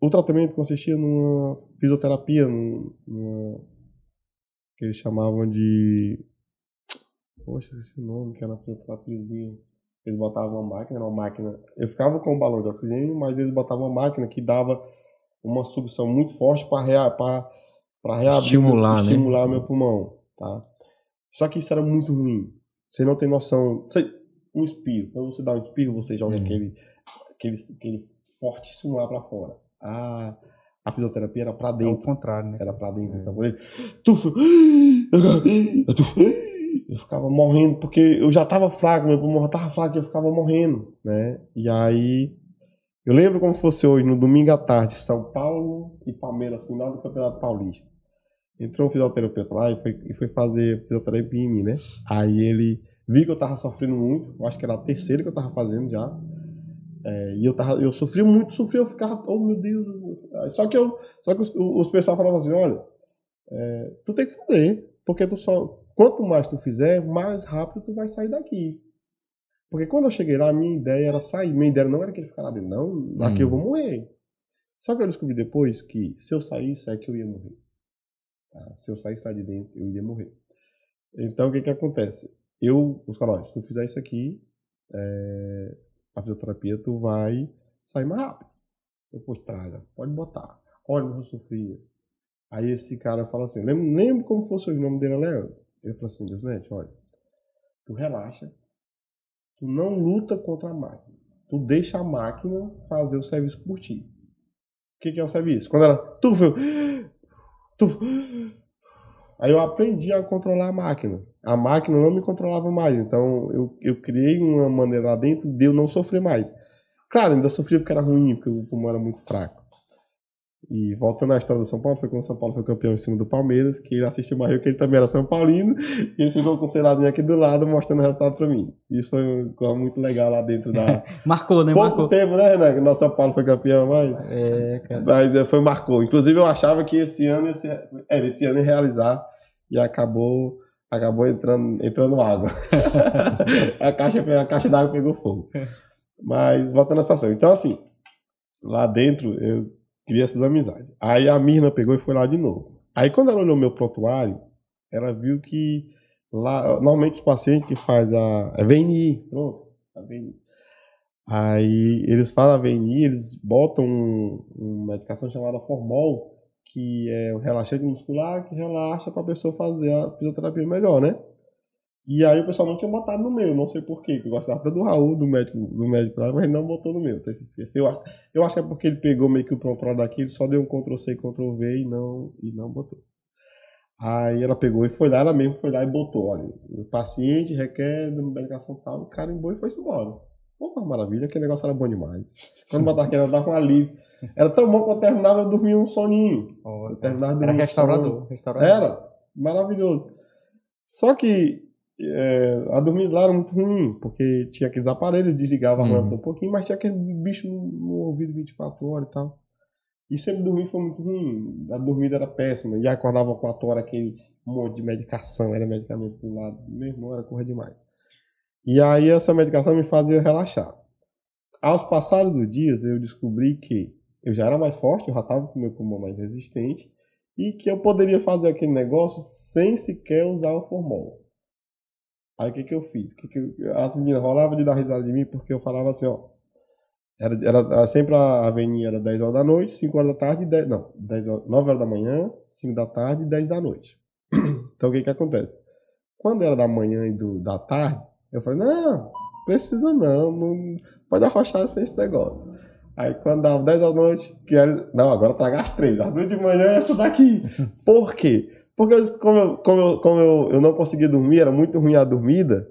O tratamento consistia numa fisioterapia, que eles chamavam de... Poxa, esse nome, que era uma fisioterapia. Eles botavam uma máquina. Eu ficava com um balão de oxigênio, mas eles botavam uma máquina que dava uma sucção muito forte para reabrir, estimular meu pulmão, tá? Só que isso era muito ruim. Você não tem noção. Um espirro. Quando você dá um espirro, você joga aquele fortíssimo lá pra fora. A fisioterapia era pra dentro. É o contrário, né? Era pra dentro. Então, eu ficava morrendo, porque eu já tava fraco, meu pulmão já tava fraco, eu ficava morrendo, né? E aí, eu lembro como fosse hoje, no domingo à tarde, São Paulo e Palmeiras, final do Campeonato Paulista. Entrou um fisioterapeuta lá e foi fazer fisioterapia em mim, né? Aí ele viu que eu tava sofrendo muito, eu acho que era a terceira que eu tava fazendo já. E eu sofri muito, eu ficava, oh meu Deus. Só que os pessoal falavam assim, olha, tu tem que fazer, porque quanto mais tu fizer, mais rápido tu vai sair daqui. Porque quando eu cheguei lá, a minha ideia era sair, minha ideia não era que ele ficar lá dentro, não, aqui eu vou morrer. Só que eu descobri depois que se eu saísse, é que eu ia morrer. Se eu saísse lá de dentro, eu iria morrer. Então, o que acontece? Os caras, se tu fizer isso aqui, a fisioterapia, tu vai sair mais rápido. Depois traga, pode botar. Olha, eu sofria. Aí esse cara fala assim, lembro como fosse o nome dele, Leandro. Ele falou assim, Deusnete, olha, tu relaxa, tu não luta contra a máquina. Tu deixa a máquina fazer o serviço por ti. O que é o serviço? Quando ela... Aí eu aprendi a controlar a máquina. A máquina não me controlava mais. Então eu criei uma maneira lá dentro de eu não sofrer mais. Claro, ainda sofria porque era ruim, porque o pulmão era muito fraco. E voltando à história do São Paulo, foi quando o São Paulo foi campeão em cima do Palmeiras, que ele assistiu o Rio, que ele também era São Paulino, e ele ficou com o selazinho aqui do lado, mostrando o resultado pra mim. Isso foi uma coisa muito legal lá dentro da... Marcou, né? Pouco tempo, né, Renan, que o nosso São Paulo foi campeão, mas... Cara. Mas marcou. Inclusive, eu achava que esse ano ia realizar, e acabou entrando água. a caixa d'água pegou fogo. Mas, voltando à situação. Então, assim, lá dentro, eu criei essas amizades. Aí a Mirna pegou e foi lá de novo. Aí quando ela olhou meu prontuário, ela viu que lá, normalmente os pacientes que faz a VNI, pronto, a VNI. Aí eles fazem a VNI, eles botam uma medicação chamada Formol, que é um relaxante muscular que relaxa para a pessoa fazer a fisioterapia melhor, né? E aí o pessoal não tinha botado no meu, não sei porquê, porque eu gostava tanto do Raul, do médico lá, mas ele não botou no meu, não sei se esqueceu. Eu acho que é porque ele pegou meio que o prontuário daqui, ele só deu um Ctrl+C, Ctrl+V e não botou. Aí ela pegou e foi lá, ela mesmo foi lá e botou, olha, o paciente requer uma medicação tal, o cara embora e foi embora. Pô, maravilha, aquele negócio era bom demais. Quando botava aquilo, ela dava um alívio. Era tão bom que quando terminava eu dormia um soninho. Era restaurador. Era maravilhoso. Só que a dormir lá era muito ruim, porque tinha aqueles aparelhos, desligava a lâmpada um pouquinho, mas tinha aquele bicho no ouvido 24 horas e tal. E sempre dormir foi muito ruim, a dormida era péssima, e acordava 4 horas aquele monte de medicação, era medicamento do lado, mesmo era coisa demais. E aí essa medicação me fazia relaxar. Aos passados dos dias eu descobri que eu já era mais forte, eu já estava com o meu pulmão mais resistente, e que eu poderia fazer aquele negócio sem sequer usar o Formol. Aí o que eu fiz? As meninas rolavam de dar risada de mim porque eu falava assim, ó. Era sempre a avenida era 10 horas da noite, 5 horas da tarde, 9 horas da manhã, 5 da tarde e 10 da noite. Então o que acontece? Quando era da manhã e da tarde, eu falei, não, precisa não pode arrochar sem esse negócio. Aí quando dava 10 horas da noite, não, agora traga as 3, as 2 de manhã é essa daqui. Por quê? Porque como eu não conseguia dormir, era muito ruim a dormida,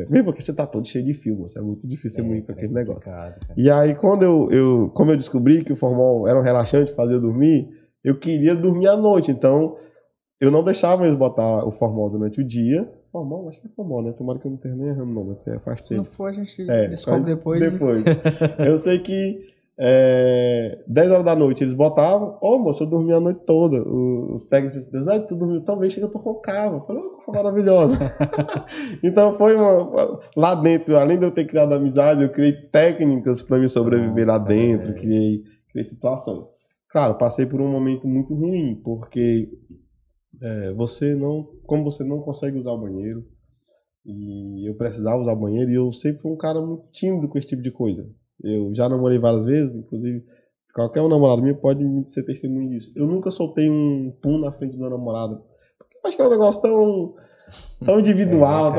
mesmo porque você tá todo cheio de fio, é muito difícil ser muito com aquele negócio. Cara. E aí como eu descobri que o Formol era um relaxante, fazia eu dormir, eu queria dormir à noite, então eu não deixava eles botar o Formol durante o dia. Formol? Acho que é Formol, né? Tomara que eu não tenha nem errando o nome, porque faz tempo. Se não for, a gente descobre depois. Eu sei que 10 horas da noite eles botavam, moço, eu dormia a noite toda. Os técnicos diziam, tu dormiu tão bem, chega, tu roncava. Eu falei, maravilhosa. Então foi lá dentro, além de eu ter criado amizade, eu criei técnicas para me sobreviver lá dentro, criei situações. Claro, passei por um momento muito ruim, porque como você não consegue usar o banheiro, e eu precisava usar o banheiro, e eu sempre fui um cara muito tímido com esse tipo de coisa. Eu já namorei várias vezes, inclusive qualquer namorado meu pode me ser testemunho disso. Eu nunca soltei um pum na frente da namorada, porque eu acho que é um negócio tão individual.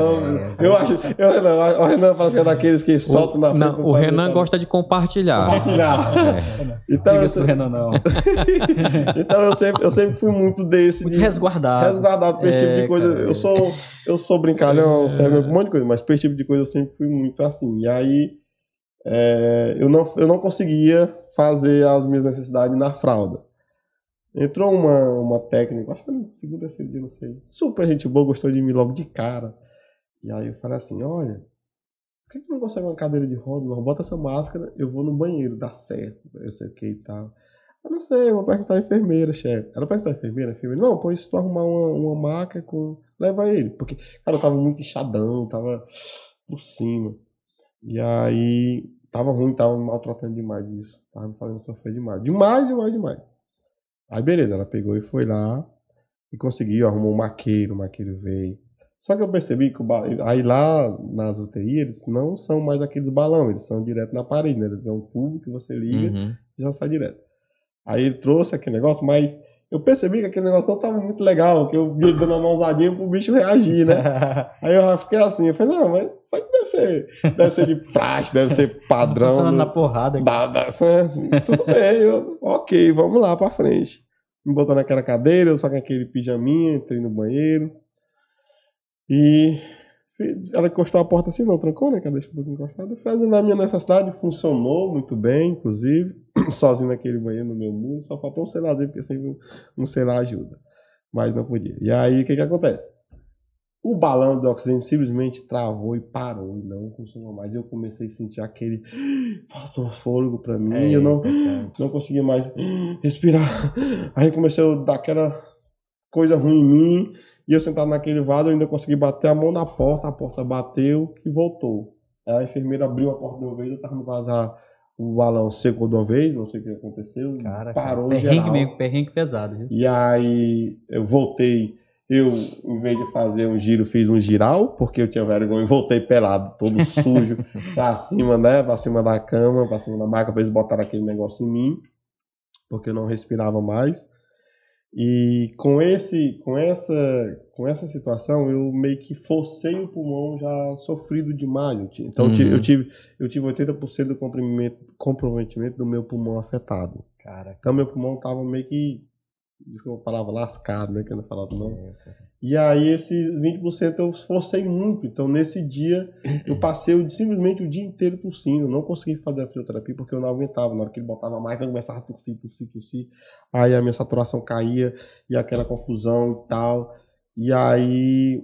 O Renan parece que é daqueles que soltam na frente. O Renan gosta de compartilhar. Então, não diga Renan, não. Então eu sempre fui muito desse. Muito resguardado pra esse tipo de coisa. Cara, eu sou brincalhão, um monte de coisa, mas pra esse tipo de coisa eu sempre fui muito assim. E aí eu não conseguia fazer as minhas necessidades na fralda. Entrou uma técnica, acho que no segundo, terceiro dia, não sei. Super gente boa, gostou de mim logo de cara. E aí eu falei assim, olha, por que tu não consegue uma cadeira de roda? Não, bota essa máscara, eu vou no banheiro, dá certo, eu sei o que e tal. Eu não sei, eu vou perguntar à enfermeira, chefe. Ela perguntou à enfermeira, não, pois se tu arrumar uma maca leva ele. Porque, cara, eu tava muito inchadão, tava por cima. E aí, tava ruim, tava maltratando demais isso. Tava me fazendo sofrer demais. Demais. Aí beleza, ela pegou e foi lá. E conseguiu, arrumou o maqueiro veio. Só que eu percebi que aí lá nas UTI, eles não são mais aqueles balões, eles são direto na parede, né? Eles têm um tubo que você liga e já sai direto. Aí ele trouxe aquele negócio, mas eu percebi que aquele negócio não estava muito legal, que eu vi ele dando uma mãozadinha pro bicho reagir, né? Aí eu fiquei assim, eu falei, não, mas isso aqui deve ser de praxe, deve ser padrão. Funcionando na porrada. Tudo bem, ok, vamos lá pra frente. Me botou naquela cadeira, eu só com aquele pijaminha, entrei no banheiro. E ela encostou a porta assim, não trancou, né? Que ela deixou um pouquinho encostada. Eu fazendo a minha necessidade, funcionou muito bem, inclusive, sozinho naquele banheiro no meu mundo. Só faltou um selazinho, porque sempre um selar ajuda. Mas não podia. E aí, o que acontece? O balão de oxigênio simplesmente travou e parou, e não funcionou mais. Eu comecei a sentir aquele... Faltou fôlego pra mim, e eu não conseguia mais respirar. Aí comecei a dar aquela coisa ruim em mim, e eu sentado naquele vaso, eu ainda consegui bater a mão na porta, a porta bateu e voltou. Aí a enfermeira abriu a porta de uma vez, eu tava no vazar, o balão secou de uma vez, não sei o que aconteceu, parou geral. Perrengue pesado, viu? E aí eu voltei... em vez de fazer um giro, fiz um giral, porque eu tinha vergonha e voltei pelado, todo sujo, pra cima, né? Pra cima da cama, pra cima da maca, pra eles botarem aquele negócio em mim, porque eu não respirava mais. E com essa situação, eu meio que forcei o pulmão já sofrido demais. Então eu tive 80% do comprometimento do meu pulmão afetado. Caraca. Então meu pulmão tava meio que, desculpa a palavra, lascado, né? Que eu não falava não. E aí esses 20% eu forcei muito. Então nesse dia eu passei simplesmente o dia inteiro tossindo. Não consegui fazer a fisioterapia porque eu não aguentava. Na hora que ele botava mais, eu começava a tossir. Aí a minha saturação caía e aquela confusão e tal. E aí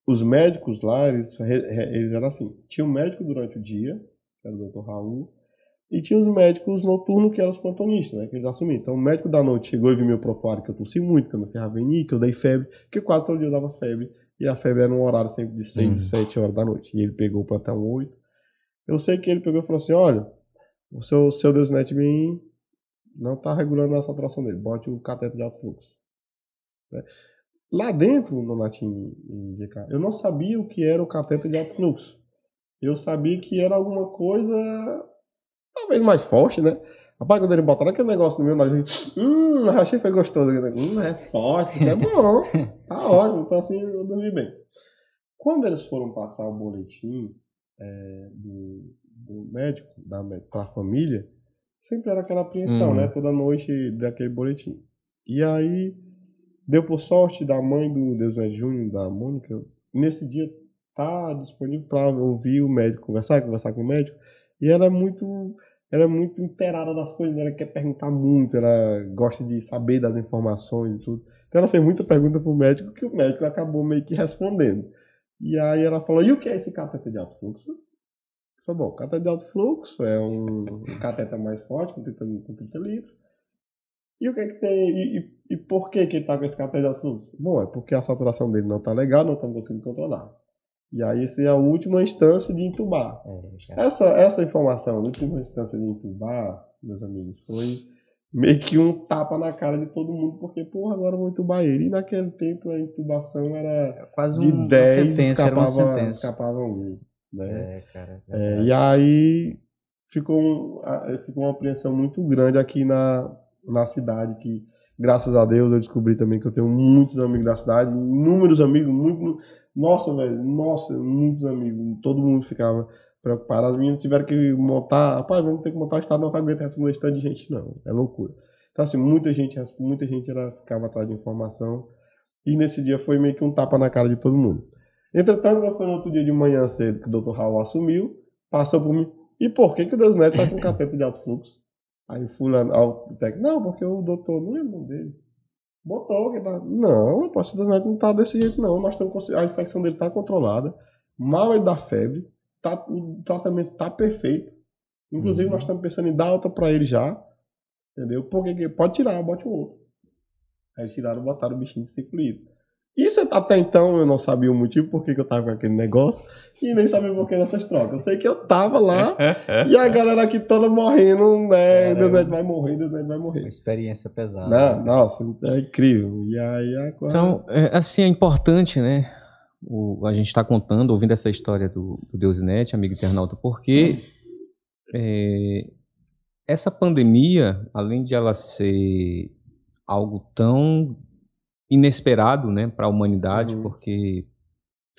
os médicos lá, eles eram assim. Tinha um médico durante o dia, que era o Dr. Raul. E tinha os médicos noturnos, que eram os plantonistas, né? Que eles assumiam. Então, o médico da noite chegou e viu meu prontuário, que eu tossi muito, que eu não ferrava em que eu dei febre, que quase todo dia eu dava febre. E a febre era um horário sempre de 6 e 7 horas da noite. E ele pegou o plantão 8. Eu sei que ele pegou e falou assim, olha, o seu Deusnet não está regulando a saturação dele. Bote o cateter de alto fluxo. Né? Lá dentro, no Latim em GK, eu não sabia o que era o cateter de alto fluxo. Eu sabia que era alguma coisa... talvez mais forte, né? Rapaz, quando ele botaram aquele negócio no meu nariz, achei que foi gostoso. É forte, é bom, tá ótimo. Então assim, eu dormi bem. Quando eles foram passar o boletim do médico, para a família, sempre era aquela apreensão, né? Toda noite daquele boletim. E aí, deu por sorte da mãe do Deusnet Júnior, da Mônica, nesse dia tá disponível para ouvir o médico, conversar com o médico. E ela é muito inteirada das coisas, ela quer perguntar muito, ela gosta de saber das informações e tudo. Então ela fez muita pergunta pro médico, que o médico acabou meio que respondendo. E aí ela falou, e o que é esse cateter de alto fluxo? Eu falei, bom, o cateter de alto fluxo é um cateter mais forte, com 30 litros. E o que é que tem, e por que ele tá com esse cateter de alto fluxo? Bom, é porque a saturação dele não tá legal, não estamos conseguindo controlar. E aí, essa é a última instância de entubar. Essa informação, a última instância de entubar, meus amigos, foi meio que um tapa na cara de todo mundo, porque, porra, agora eu vou entubar ele. E naquele tempo a intubação era quase de 10, escapava um. Né? E aí ficou uma apreensão muito grande aqui na cidade, que, graças a Deus, eu descobri também que eu tenho muitos amigos da cidade, inúmeros amigos, muitos amigos, todo mundo ficava preocupado. As meninas tiveram que montar, rapaz, vamos ter que montar o estado, não tá aguentando essa quantidade de gente, não, é loucura. Então assim, muita gente ficava atrás de informação, e nesse dia foi meio que um tapa na cara de todo mundo. Entretanto, foi no outro dia de manhã cedo que o Dr. Raul assumiu, passou por mim, e por que o Deusnet tá com cateter de alto fluxo? Aí fulano, ao técnico, não, porque o doutor não lembra dele. Botou, que tá... Não, o pastor não tá desse jeito, não. Nós estamos... A infecção dele tá controlada. Mal ele dá febre. O tratamento tá perfeito. Inclusive, nós estamos pensando em dar alta para ele já. Entendeu? Porque pode tirar, bote o outro. Aí tiraram e botaram o bichinho de 5 litros. Isso até então eu não sabia o motivo por que eu tava com aquele negócio e nem sabia por que dessas trocas. Eu sei que eu tava lá e a galera aqui toda morrendo, né? Deus vai morrer, Deus vai morrer. Uma experiência pesada. Não, nossa, é incrível. E aí agora... Então, assim, é importante, né? A gente está contando, ouvindo essa história do Deusnet, amigo internauta, porque essa pandemia, além de ela ser algo tão inesperado, né, para a humanidade, porque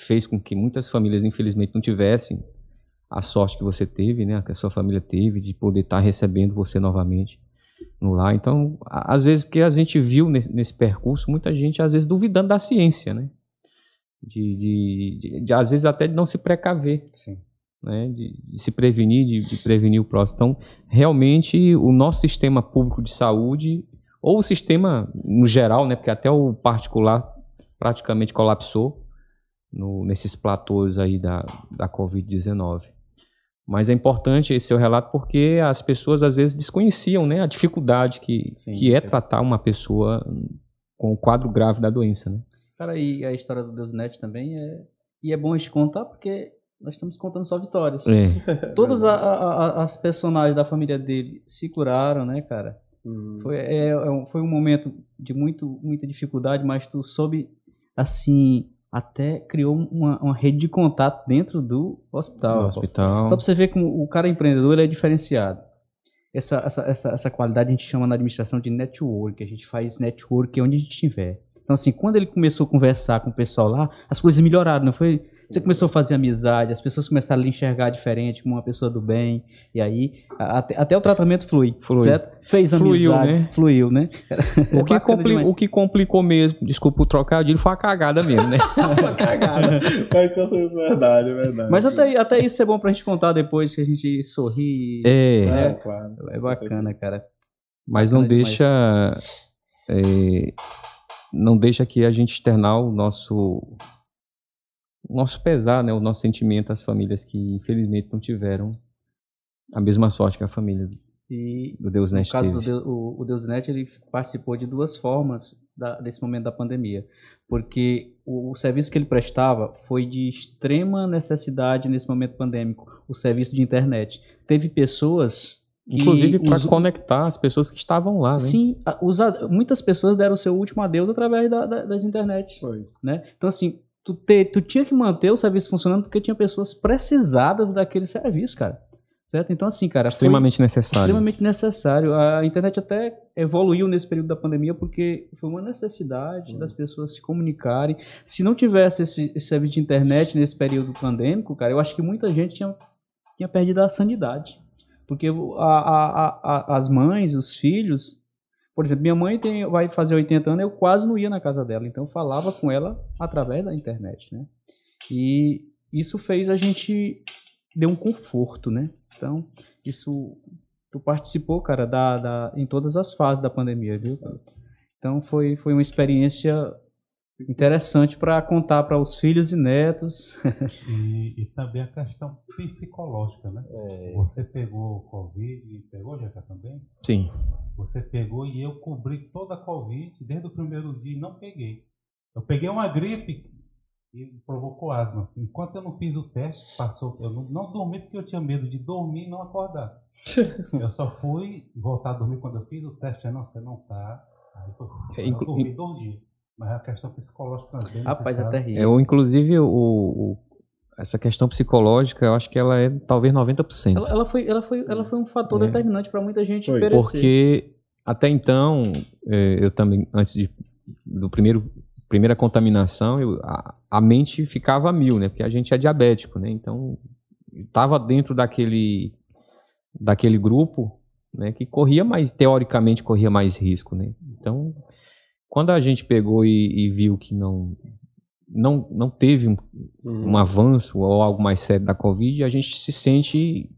fez com que muitas famílias, infelizmente, não tivessem a sorte que você teve, né, que a sua família teve, de poder estar recebendo você novamente no lar. Então, às vezes, porque a gente viu nesse percurso, muita gente, às vezes, duvidando da ciência, né, às vezes, até de não se precaver. Sim. Né, de se prevenir, de prevenir o próximo. Então, realmente, o nosso sistema público de saúde, ou o sistema no geral, né, porque até o particular praticamente colapsou nesses platôs aí da Covid-19. Mas é importante esse seu relato porque as pessoas às vezes desconheciam, né, a dificuldade que é tratar uma pessoa com o quadro grave da doença. Né? Cara, e a história do Deusnet também é bom a gente contar porque nós estamos contando só vitórias. Todas as personagens da família dele se curaram, né, cara? Foi um momento de muita dificuldade, mas tu soube, assim, até criou uma rede de contato dentro do hospital. Só pra você ver como o cara empreendedor ele é diferenciado. Essa qualidade a gente chama na administração de network. A gente faz network onde a gente estiver. Então, assim, quando ele começou a conversar com o pessoal lá, as coisas melhoraram, não foi? Você começou a fazer amizade, as pessoas começaram a lhe enxergar diferente, como uma pessoa do bem, e aí até o tratamento flui. Certo? Fez amizade, fluiu, né? O que complicou mesmo, desculpa o trocadilho, foi a cagada mesmo, né? Foi a cagada. Verdade. Mas até isso é bom pra gente contar depois, que a gente sorri. Claro. É bacana, cara. Mas não deixa... não deixa que a gente externar o nosso pesar, né, o nosso sentimento às famílias que infelizmente não tiveram a mesma sorte que a família do Deusnet teve. No caso o Deusnet, ele participou de duas formas desse momento da pandemia, porque o serviço que ele prestava foi de extrema necessidade nesse momento pandêmico, o serviço de internet. Teve pessoas... Inclusive para conectar as pessoas que estavam lá, né? Sim, muitas pessoas deram o seu último adeus através das internet. Foi. Né? Então, assim, tu tinha que manter o serviço funcionando porque tinha pessoas precisadas daquele serviço, cara. Certo? Então, assim, cara... Extremamente necessário. Extremamente necessário. A internet até evoluiu nesse período da pandemia porque foi uma necessidade das pessoas se comunicarem. Se não tivesse esse serviço de internet nesse período pandêmico, cara, eu acho que muita gente tinha perdido a sanidade. Porque as mães, os filhos... Por exemplo, minha mãe vai fazer 80 anos, eu quase não ia na casa dela. Então, eu falava com ela através da internet, né? E isso fez a gente... Deu um conforto, né? Então, isso... Tu participou, cara, em todas as fases da pandemia, viu? Então, foi uma experiência interessante para contar para os filhos e netos. E também a questão psicológica, né? Você pegou Covid, pegou, Jeca, também? Sim. Você pegou e eu cobri toda a Covid desde o primeiro dia e não peguei. Eu peguei uma gripe e provocou asma. Enquanto eu não fiz o teste, passou. Eu não dormi porque eu tinha medo de dormir e não acordar. Eu só fui voltar a dormir quando eu fiz o teste. Não, você não tá. Aí eu dormi 2 dias. Mas a questão psicológica também. Rapaz, é terrível. Inclusive, essa questão psicológica, eu acho que ela é talvez 90%. Ela foi um fator determinante para muita gente perecer. Porque até então, eu também, antes do primeira contaminação, a mente ficava a 1000, né? Porque a gente é diabético, né? Então, estava dentro daquele grupo, né? Que teoricamente corria mais risco, né? Então, quando a gente pegou e viu que não teve um avanço ou algo mais sério da Covid, a gente se sente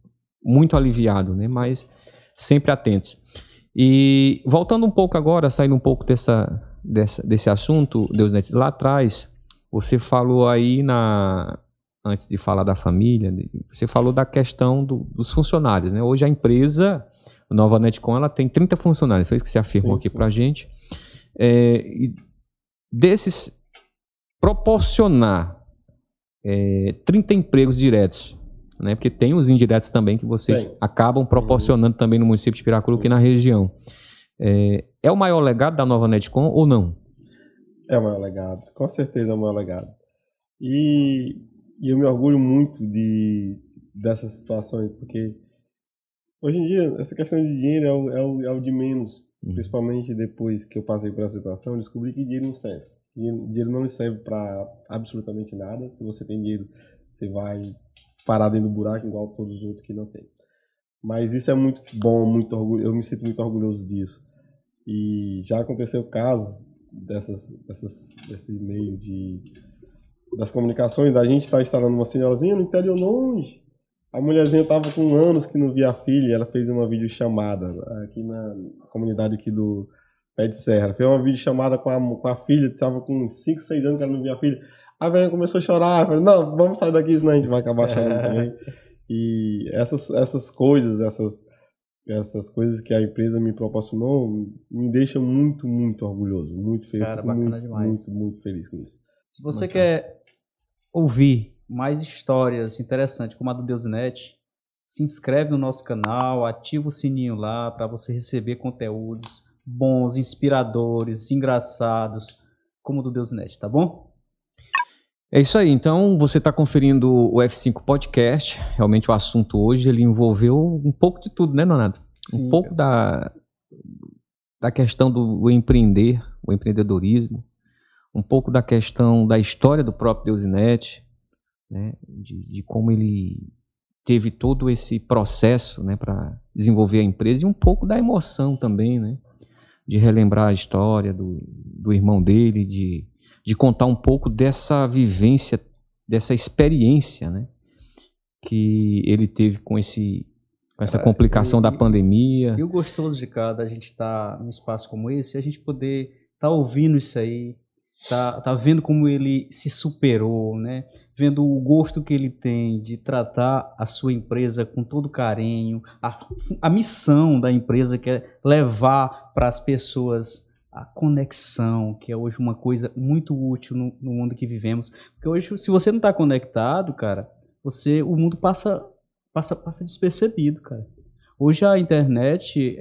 muito aliviado, né? Mas sempre atentos. E voltando um pouco agora, saindo um pouco desse assunto, Deusnet, lá atrás, você falou aí, antes de falar da família, você falou da questão dos funcionários, né? Hoje a empresa, a Nova Netcom, ela tem 30 funcionários, foi isso que você afirmou aqui pra gente. E desses proporcionar 30 empregos diretos, né? Porque tem os indiretos também que vocês acabam proporcionando também no município de Piracuruca e na região. É o maior legado da Nova Netcom ou não? É o maior legado, com certeza é o maior legado. E eu me orgulho muito dessas situações, porque hoje em dia essa questão de dinheiro é o de menos, principalmente depois que eu passei por essa situação, eu descobri que dinheiro não serve. Dinheiro não serve para absolutamente nada. Se você tem dinheiro, você vai parar dentro do buraco igual todos os outros que não tem. Mas isso é muito bom, muito orgulho. Eu me sinto muito orgulhoso disso. E já aconteceu casos desse meio das comunicações, da gente estar instalando uma senhorazinha no interior longe. A mulherzinha estava com anos que não via a filha, ela fez uma videochamada aqui na comunidade aqui do Pé de Serra. Fez uma videochamada com a filha, estava com 5, 6 anos que ela não via a filha. A velha começou a chorar, falei, não, vamos sair daqui, senão a gente vai acabar chorando também. E essas coisas que a empresa me proporcionou me deixam muito, muito orgulhoso, muito feliz. Cara, bacana demais. Muito, muito feliz com isso. Se você quer ouvir mais histórias interessantes como a do Deusnet, se inscreve no nosso canal, ativa o sininho lá para você receber conteúdos bons, inspiradores, engraçados, como o do Deusnet, tá bom? É isso aí, então você está conferindo o F5 Podcast. Realmente o assunto hoje ele envolveu um pouco de tudo, né, Nonato? Sim, um pouco da questão do empreender, o empreendedorismo, um pouco da questão da história do próprio Deusnet, né, de como ele teve todo esse processo, né, para desenvolver a empresa, e um pouco da emoção também, né, de relembrar a história do irmão dele, de contar um pouco dessa vivência, dessa experiência, né, que ele teve com essa complicação da pandemia. E o gostoso de a gente estar num espaço como esse, a gente poder estar ouvindo isso aí, tá vendo como ele se superou, né? Vendo o gosto que ele tem de tratar a sua empresa com todo carinho, a missão da empresa que é levar para as pessoas a conexão, que é hoje uma coisa muito útil no mundo que vivemos. Porque hoje, se você não está conectado, cara, o mundo passa despercebido, cara. Hoje a internet,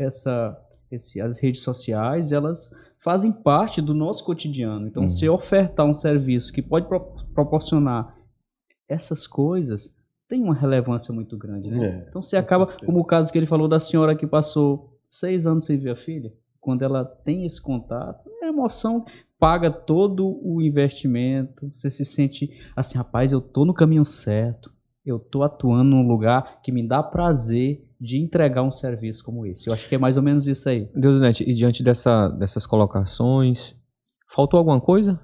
as redes sociais, elas fazem parte do nosso cotidiano. Então, se ofertar um serviço que pode proporcionar essas coisas, tem uma relevância muito grande, né? Então, você acaba, como o caso que ele falou da senhora que passou 6 anos sem ver a filha, quando ela tem esse contato, a emoção paga todo o investimento, você se sente assim, rapaz, eu tô no caminho certo, eu tô atuando num lugar que me dá prazer de entregar um serviço como esse. Eu acho que é mais ou menos isso aí. Deusnet, e diante dessas colocações, faltou alguma coisa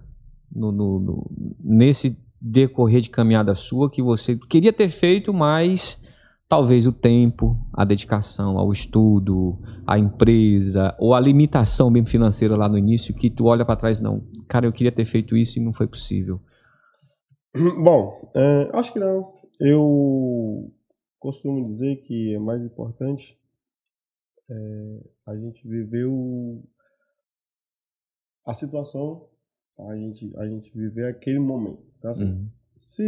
nesse decorrer de caminhada sua que você queria ter feito, mas talvez o tempo, a dedicação ao estudo, a empresa, ou a limitação mesmo financeira lá no início, que tu olha para trás, não, cara, eu queria ter feito isso e não foi possível? Bom, acho que não. Eu costumo dizer que é mais importante a gente viver a situação, a gente viver aquele momento. Então, assim, se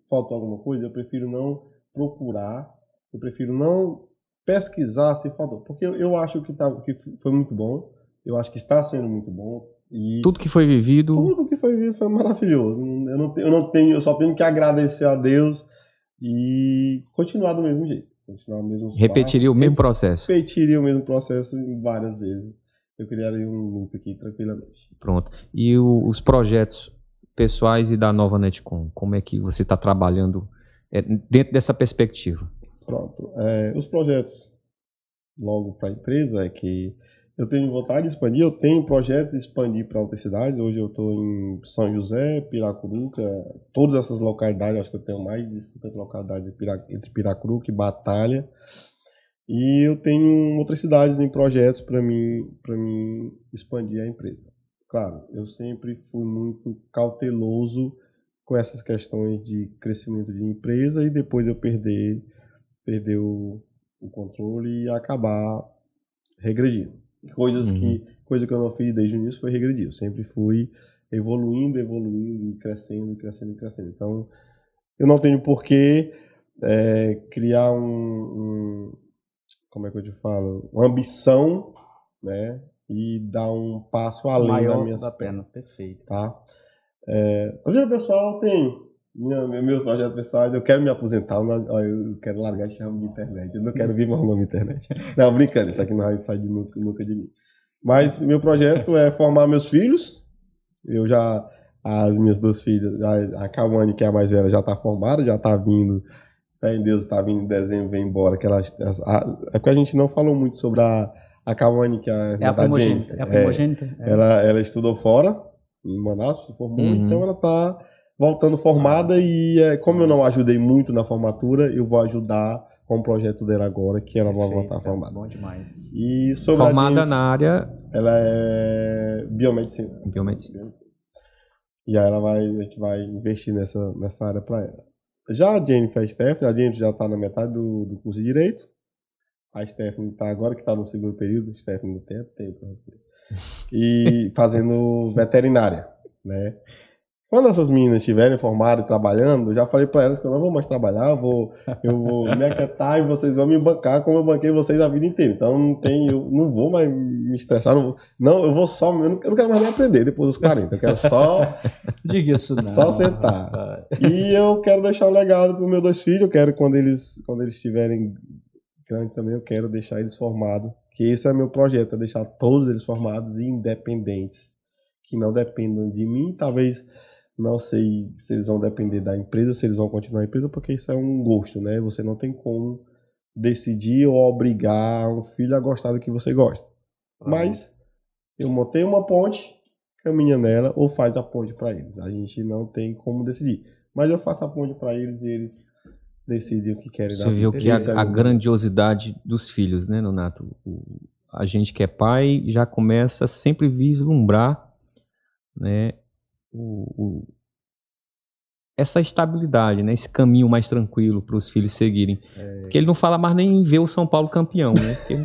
faltou alguma coisa, eu prefiro não procurar, eu prefiro não pesquisar se faltou, porque eu acho que foi muito bom, eu acho que está sendo muito bom. E tudo que foi vivido foi maravilhoso. Eu só tenho que agradecer a Deus e continuar do mesmo jeito. Continuar o mesmo Repetiria o mesmo processo. Repetiria o mesmo processo várias vezes. Eu criaria um loop aqui tranquilamente. Pronto. E os projetos pessoais e da Nova Netcom, como é que você está trabalhando dentro dessa perspectiva? Pronto. Os projetos logo para a empresa é que eu tenho vontade de expandir, eu tenho projetos de expandir para outras cidades. Hoje eu estou em São José, Piracuruca, todas essas localidades, acho que eu tenho mais de 50 localidades entre Piracuruca e Batalha. E eu tenho outras cidades em projetos para mim expandir a empresa. Claro, eu sempre fui muito cauteloso com essas questões de crescimento de empresa e depois eu perder o controle e acabar regredindo. Coisa que eu não fiz desde o início foi regredir. Eu sempre fui evoluindo, e crescendo. Então, eu não tenho por que criar como é que eu te falo? Uma ambição, né? E dar um passo além da minha perna. Perfeito. Tá? A vida pessoal tem meus projetos pessoais, eu quero me aposentar, eu quero largar esse ramo de internet, eu não quero vir mais nome de internet. Não, brincando, isso aqui não vai sair nunca de mim. Mas meu projeto é formar meus filhos. As minhas 2 filhas, a Cauane, que é a mais velha, já está formada, já está vindo, fé em Deus, está vindo em dezembro, vem embora. É porque a gente não falou muito sobre a Cauane, que é a primogênita. É a primogênita? Ela estudou fora, em Manaus, se formou, então ela está voltando formada e como eu não ajudei muito na formatura, eu vou ajudar com o projeto dela agora, que ela vai voltar formada. Bom demais. E sobre formada na área... Ela é biomedicina. E aí a gente vai investir nessa área para ela. Já a Jennifer Stephanie, a Jennifer já está na metade do curso de Direito. A Stephanie está agora, que está no segundo período. Stephanie não tem tempo para você. E fazendo veterinária, né? Quando essas meninas estiverem formadas e trabalhando, eu já falei para elas que eu não vou mais trabalhar, eu vou me aquietar e vocês vão me bancar como eu banquei vocês a vida inteira. Então eu não vou mais me estressar, eu não quero mais nem aprender depois dos 40, eu quero só diga isso não. Só sentar. E eu quero deixar um legado para os meus 2 filhos, eu quero quando eles estiverem grandes também, eu quero deixar eles formados, que esse é meu projeto, é deixar todos eles formados e independentes, que não dependam de mim, talvez. Não sei se eles vão depender da empresa, se eles vão continuar a empresa, porque isso é um gosto, né? Você não tem como decidir ou obrigar um filho a gostar do que você gosta. Mas eu montei uma ponte, caminha nela ou faz a ponte para eles. A gente não tem como decidir. Mas eu faço a ponte para eles e eles decidem o que querem. Você viu que a grandiosidade dos filhos, né, Nonato? A gente que é pai já começa a sempre vislumbrar, né, essa estabilidade, né? Esse caminho mais tranquilo para os filhos seguirem. Porque ele não fala mais nem em ver o São Paulo campeão, né? Porque...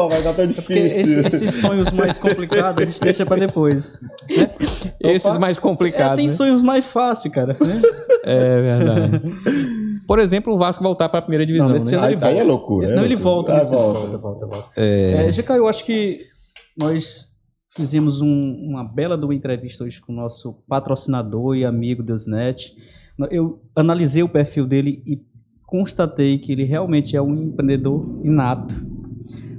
mas tá tão difícil. Esses sonhos mais complicados a gente deixa para depois. Né? Esses mais complicados. Tem sonhos mais fáceis, cara. Né? É verdade. Por exemplo, o Vasco voltar para a primeira divisão. Não, né? Aí é loucura. Não, ele volta. Volta. GK, eu acho que nós fizemos uma bela entrevista hoje com o nosso patrocinador e amigo Deusnet. Eu analisei o perfil dele e constatei que ele realmente é um empreendedor inato.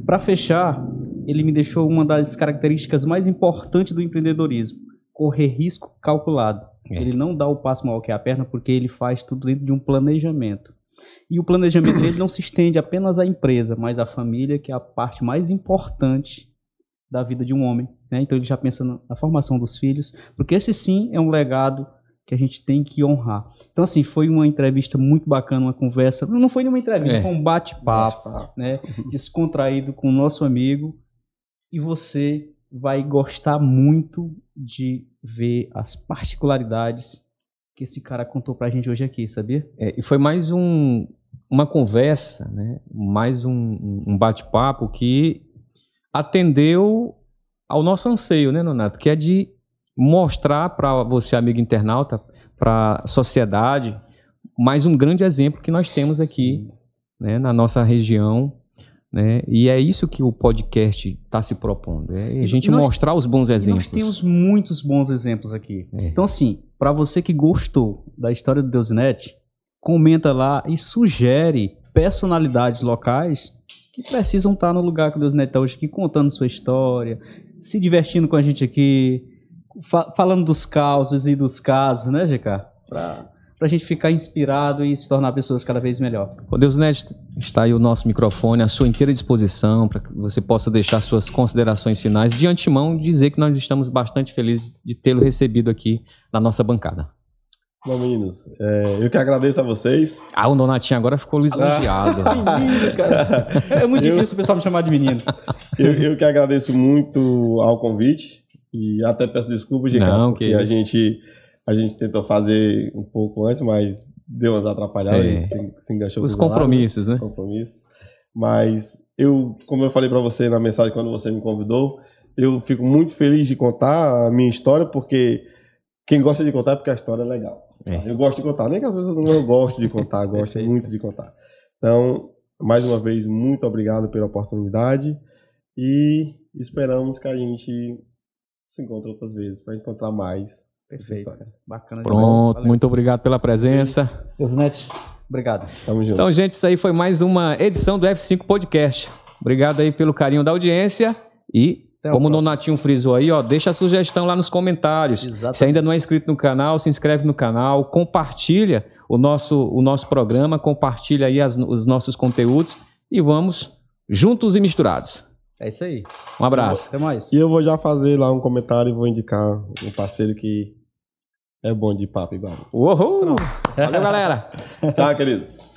Para fechar, ele me deixou uma das características mais importantes do empreendedorismo: correr risco calculado. Ele não dá o passo maior que a perna porque ele faz tudo dentro de um planejamento. E o planejamento dele não se estende apenas à empresa, mas à família, que é a parte mais importante da vida de um homem, né? Então ele já pensa na formação dos filhos, porque esse sim é um legado que a gente tem que honrar. Então assim, foi uma entrevista muito bacana, uma conversa, não foi nenhuma entrevista, foi um bate-papo, né? Descontraído com o nosso amigo, e você vai gostar muito de ver as particularidades que esse cara contou pra gente hoje aqui, sabia? E foi mais uma conversa, né? Mais um bate-papo que atendeu ao nosso anseio, né, Nonato? Que é de mostrar para você, amigo internauta, para a sociedade, mais um grande exemplo que nós temos aqui, né, na nossa região, né? E é isso que o podcast está se propondo, a gente mostrar os bons exemplos. Nós temos muitos bons exemplos aqui. Então, assim, para você que gostou da história do Deusnet, comenta lá e sugere personalidades locais que precisam estar no lugar que o Deusnet está hoje aqui, contando sua história, se divertindo com a gente aqui, falando dos causos e dos casos, né, GK? Para a gente ficar inspirado e se tornar pessoas cada vez melhor. O Deusnet, está aí o nosso microfone à sua inteira disposição para que você possa deixar suas considerações finais. De antemão, dizer que nós estamos bastante felizes de tê-lo recebido aqui na nossa bancada. Bom, meninos, eu que agradeço a vocês. O Donatinho agora ficou lisonjeado. Menino, cara. É muito difícil o pessoal me chamar de menino. Eu que agradeço muito ao convite e até peço desculpas, GK, porque a gente tentou fazer um pouco antes, mas deu umas atrapalhadas, se enganchou. Os compromissos, né? Compromissos. Mas como eu falei para você na mensagem quando você me convidou, eu fico muito feliz de contar a minha história, porque quem gosta de contar é porque a história é legal. Eu gosto de contar, nem que às vezes eu não gosto de contar, gosto muito de contar. Então, mais uma vez, muito obrigado pela oportunidade e esperamos que a gente se encontre outras vezes para encontrar mais. Perfeito. Bacana. Pronto, muito obrigado pela presença. Deusnet, obrigado. Tamo junto. Então, gente, isso aí foi mais uma edição do F5 Podcast. Obrigado aí pelo carinho da audiência e, como o Nonatinho frisou aí, ó, deixa a sugestão lá nos comentários. Exatamente. Se ainda não é inscrito no canal, se inscreve no canal, compartilha o nosso programa, compartilha aí os nossos conteúdos e vamos juntos e misturados. É isso aí. Um abraço. Até mais. E eu vou já fazer lá um comentário e vou indicar um parceiro que é bom de papo igual. Uhul! Valeu, galera! Tchau, queridos.